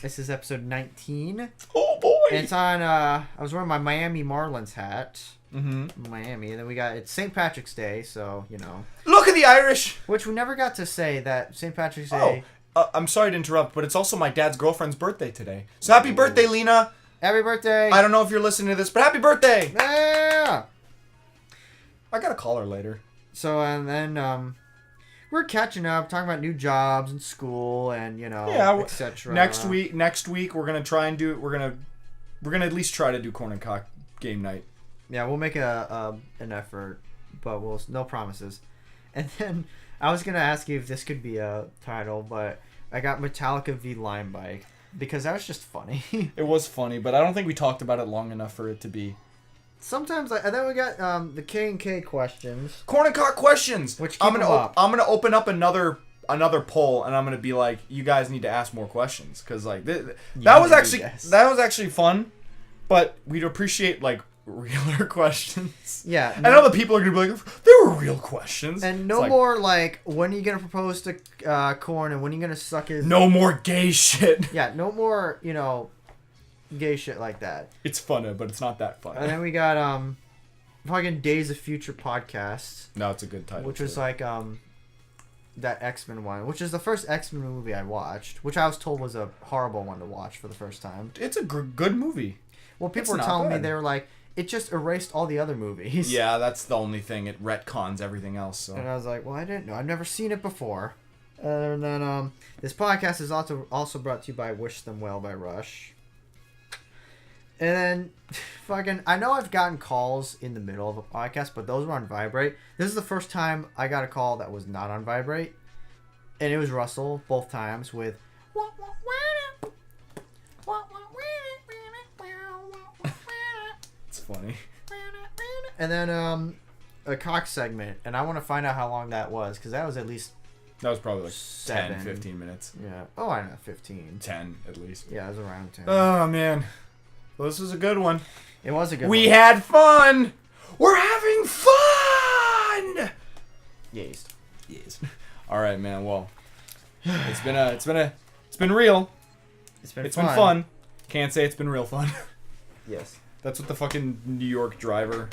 this is episode 19. Oh, boy. And it's on, I was wearing my Miami Marlins hat. Mm-hmm. Miami. And then we got, it's St. Patrick's Day, so, you know. Look at the Irish. Which we never got to say that St. Patrick's Day... I'm sorry to interrupt, but it's also my dad's girlfriend's birthday today. So happy birthday, Lena. Happy birthday! I don't know if you're listening to this, but happy birthday. Yeah! I gotta call her later. So, and then, we're catching up, talking about new jobs and school and, you know, etc. Next week we're gonna try and do. We're gonna at least try to do Korn and Kock game night. Yeah, we'll make an effort, but no promises. And then I was gonna ask you if this could be a title, but I got Metallica v Lime Bike because that was just funny. It was funny, but I don't think we talked about it long enough for it to be. Sometimes, and then we got the K&K questions. Korn and Kock questions. Which I'm gonna open up another poll, and I'm gonna be like, you guys need to ask more questions, because like that was actually fun, but we'd appreciate like realer questions. Yeah, I know the people are gonna be like, there were real questions, and no more like, when are you gonna propose to Korn, and when are you gonna suck his? No more gay shit. Yeah, no more, you know, gay shit like that. It's funny, but it's not that fun. And then we got fucking Days of Future podcast. No, it's a good title. Which was like that X-Men one, which is the first X-Men movie I watched, which I was told was a horrible one to watch for the first time. It's a good movie. Well, people were telling me, they were like, it just erased all the other movies. Yeah, that's the only thing. It retcons everything else. So. And I was like, well, I didn't know. I've never seen it before. And then this podcast is also brought to you by Wish Them Well by Rush. And then, fucking, I know I've gotten calls in the middle of a podcast, but those were on vibrate. This is the first time I got a call that was not on vibrate. And it was Russell, both times, with... It's funny. And then, a Kock segment. And I want to find out how long that was, because that was at least... That was probably like 7. 10, 15 minutes. Yeah. Oh, I know, 15. 10, at least. Yeah, it was around 10. Oh, man. Well, this was a good one. It was a good one. We had fun! We're having fun! Yes. Yes. All right, man. Well, it's been real. It's been fun. Can't say it's been real fun. Yes. That's what the fucking New York driver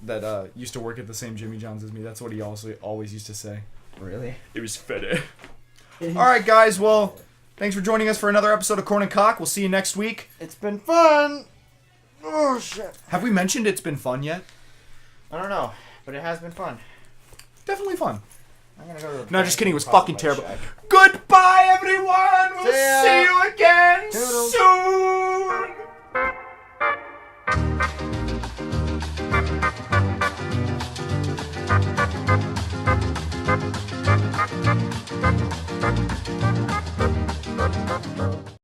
that used to work at the same Jimmy John's as me, that's what he also always used to say. Really? It was funny. Alright, guys. Well, thanks for joining us for another episode of Korn and Kock. We'll see you next week. It's been fun! Oh, shit. Have we mentioned it's been fun yet? I don't know, but it has been fun. Definitely fun. I'm gonna go to the No, bank just kidding. It was and deposit fucking my terrible. check. Goodbye, everyone. We'll See ya. see you again.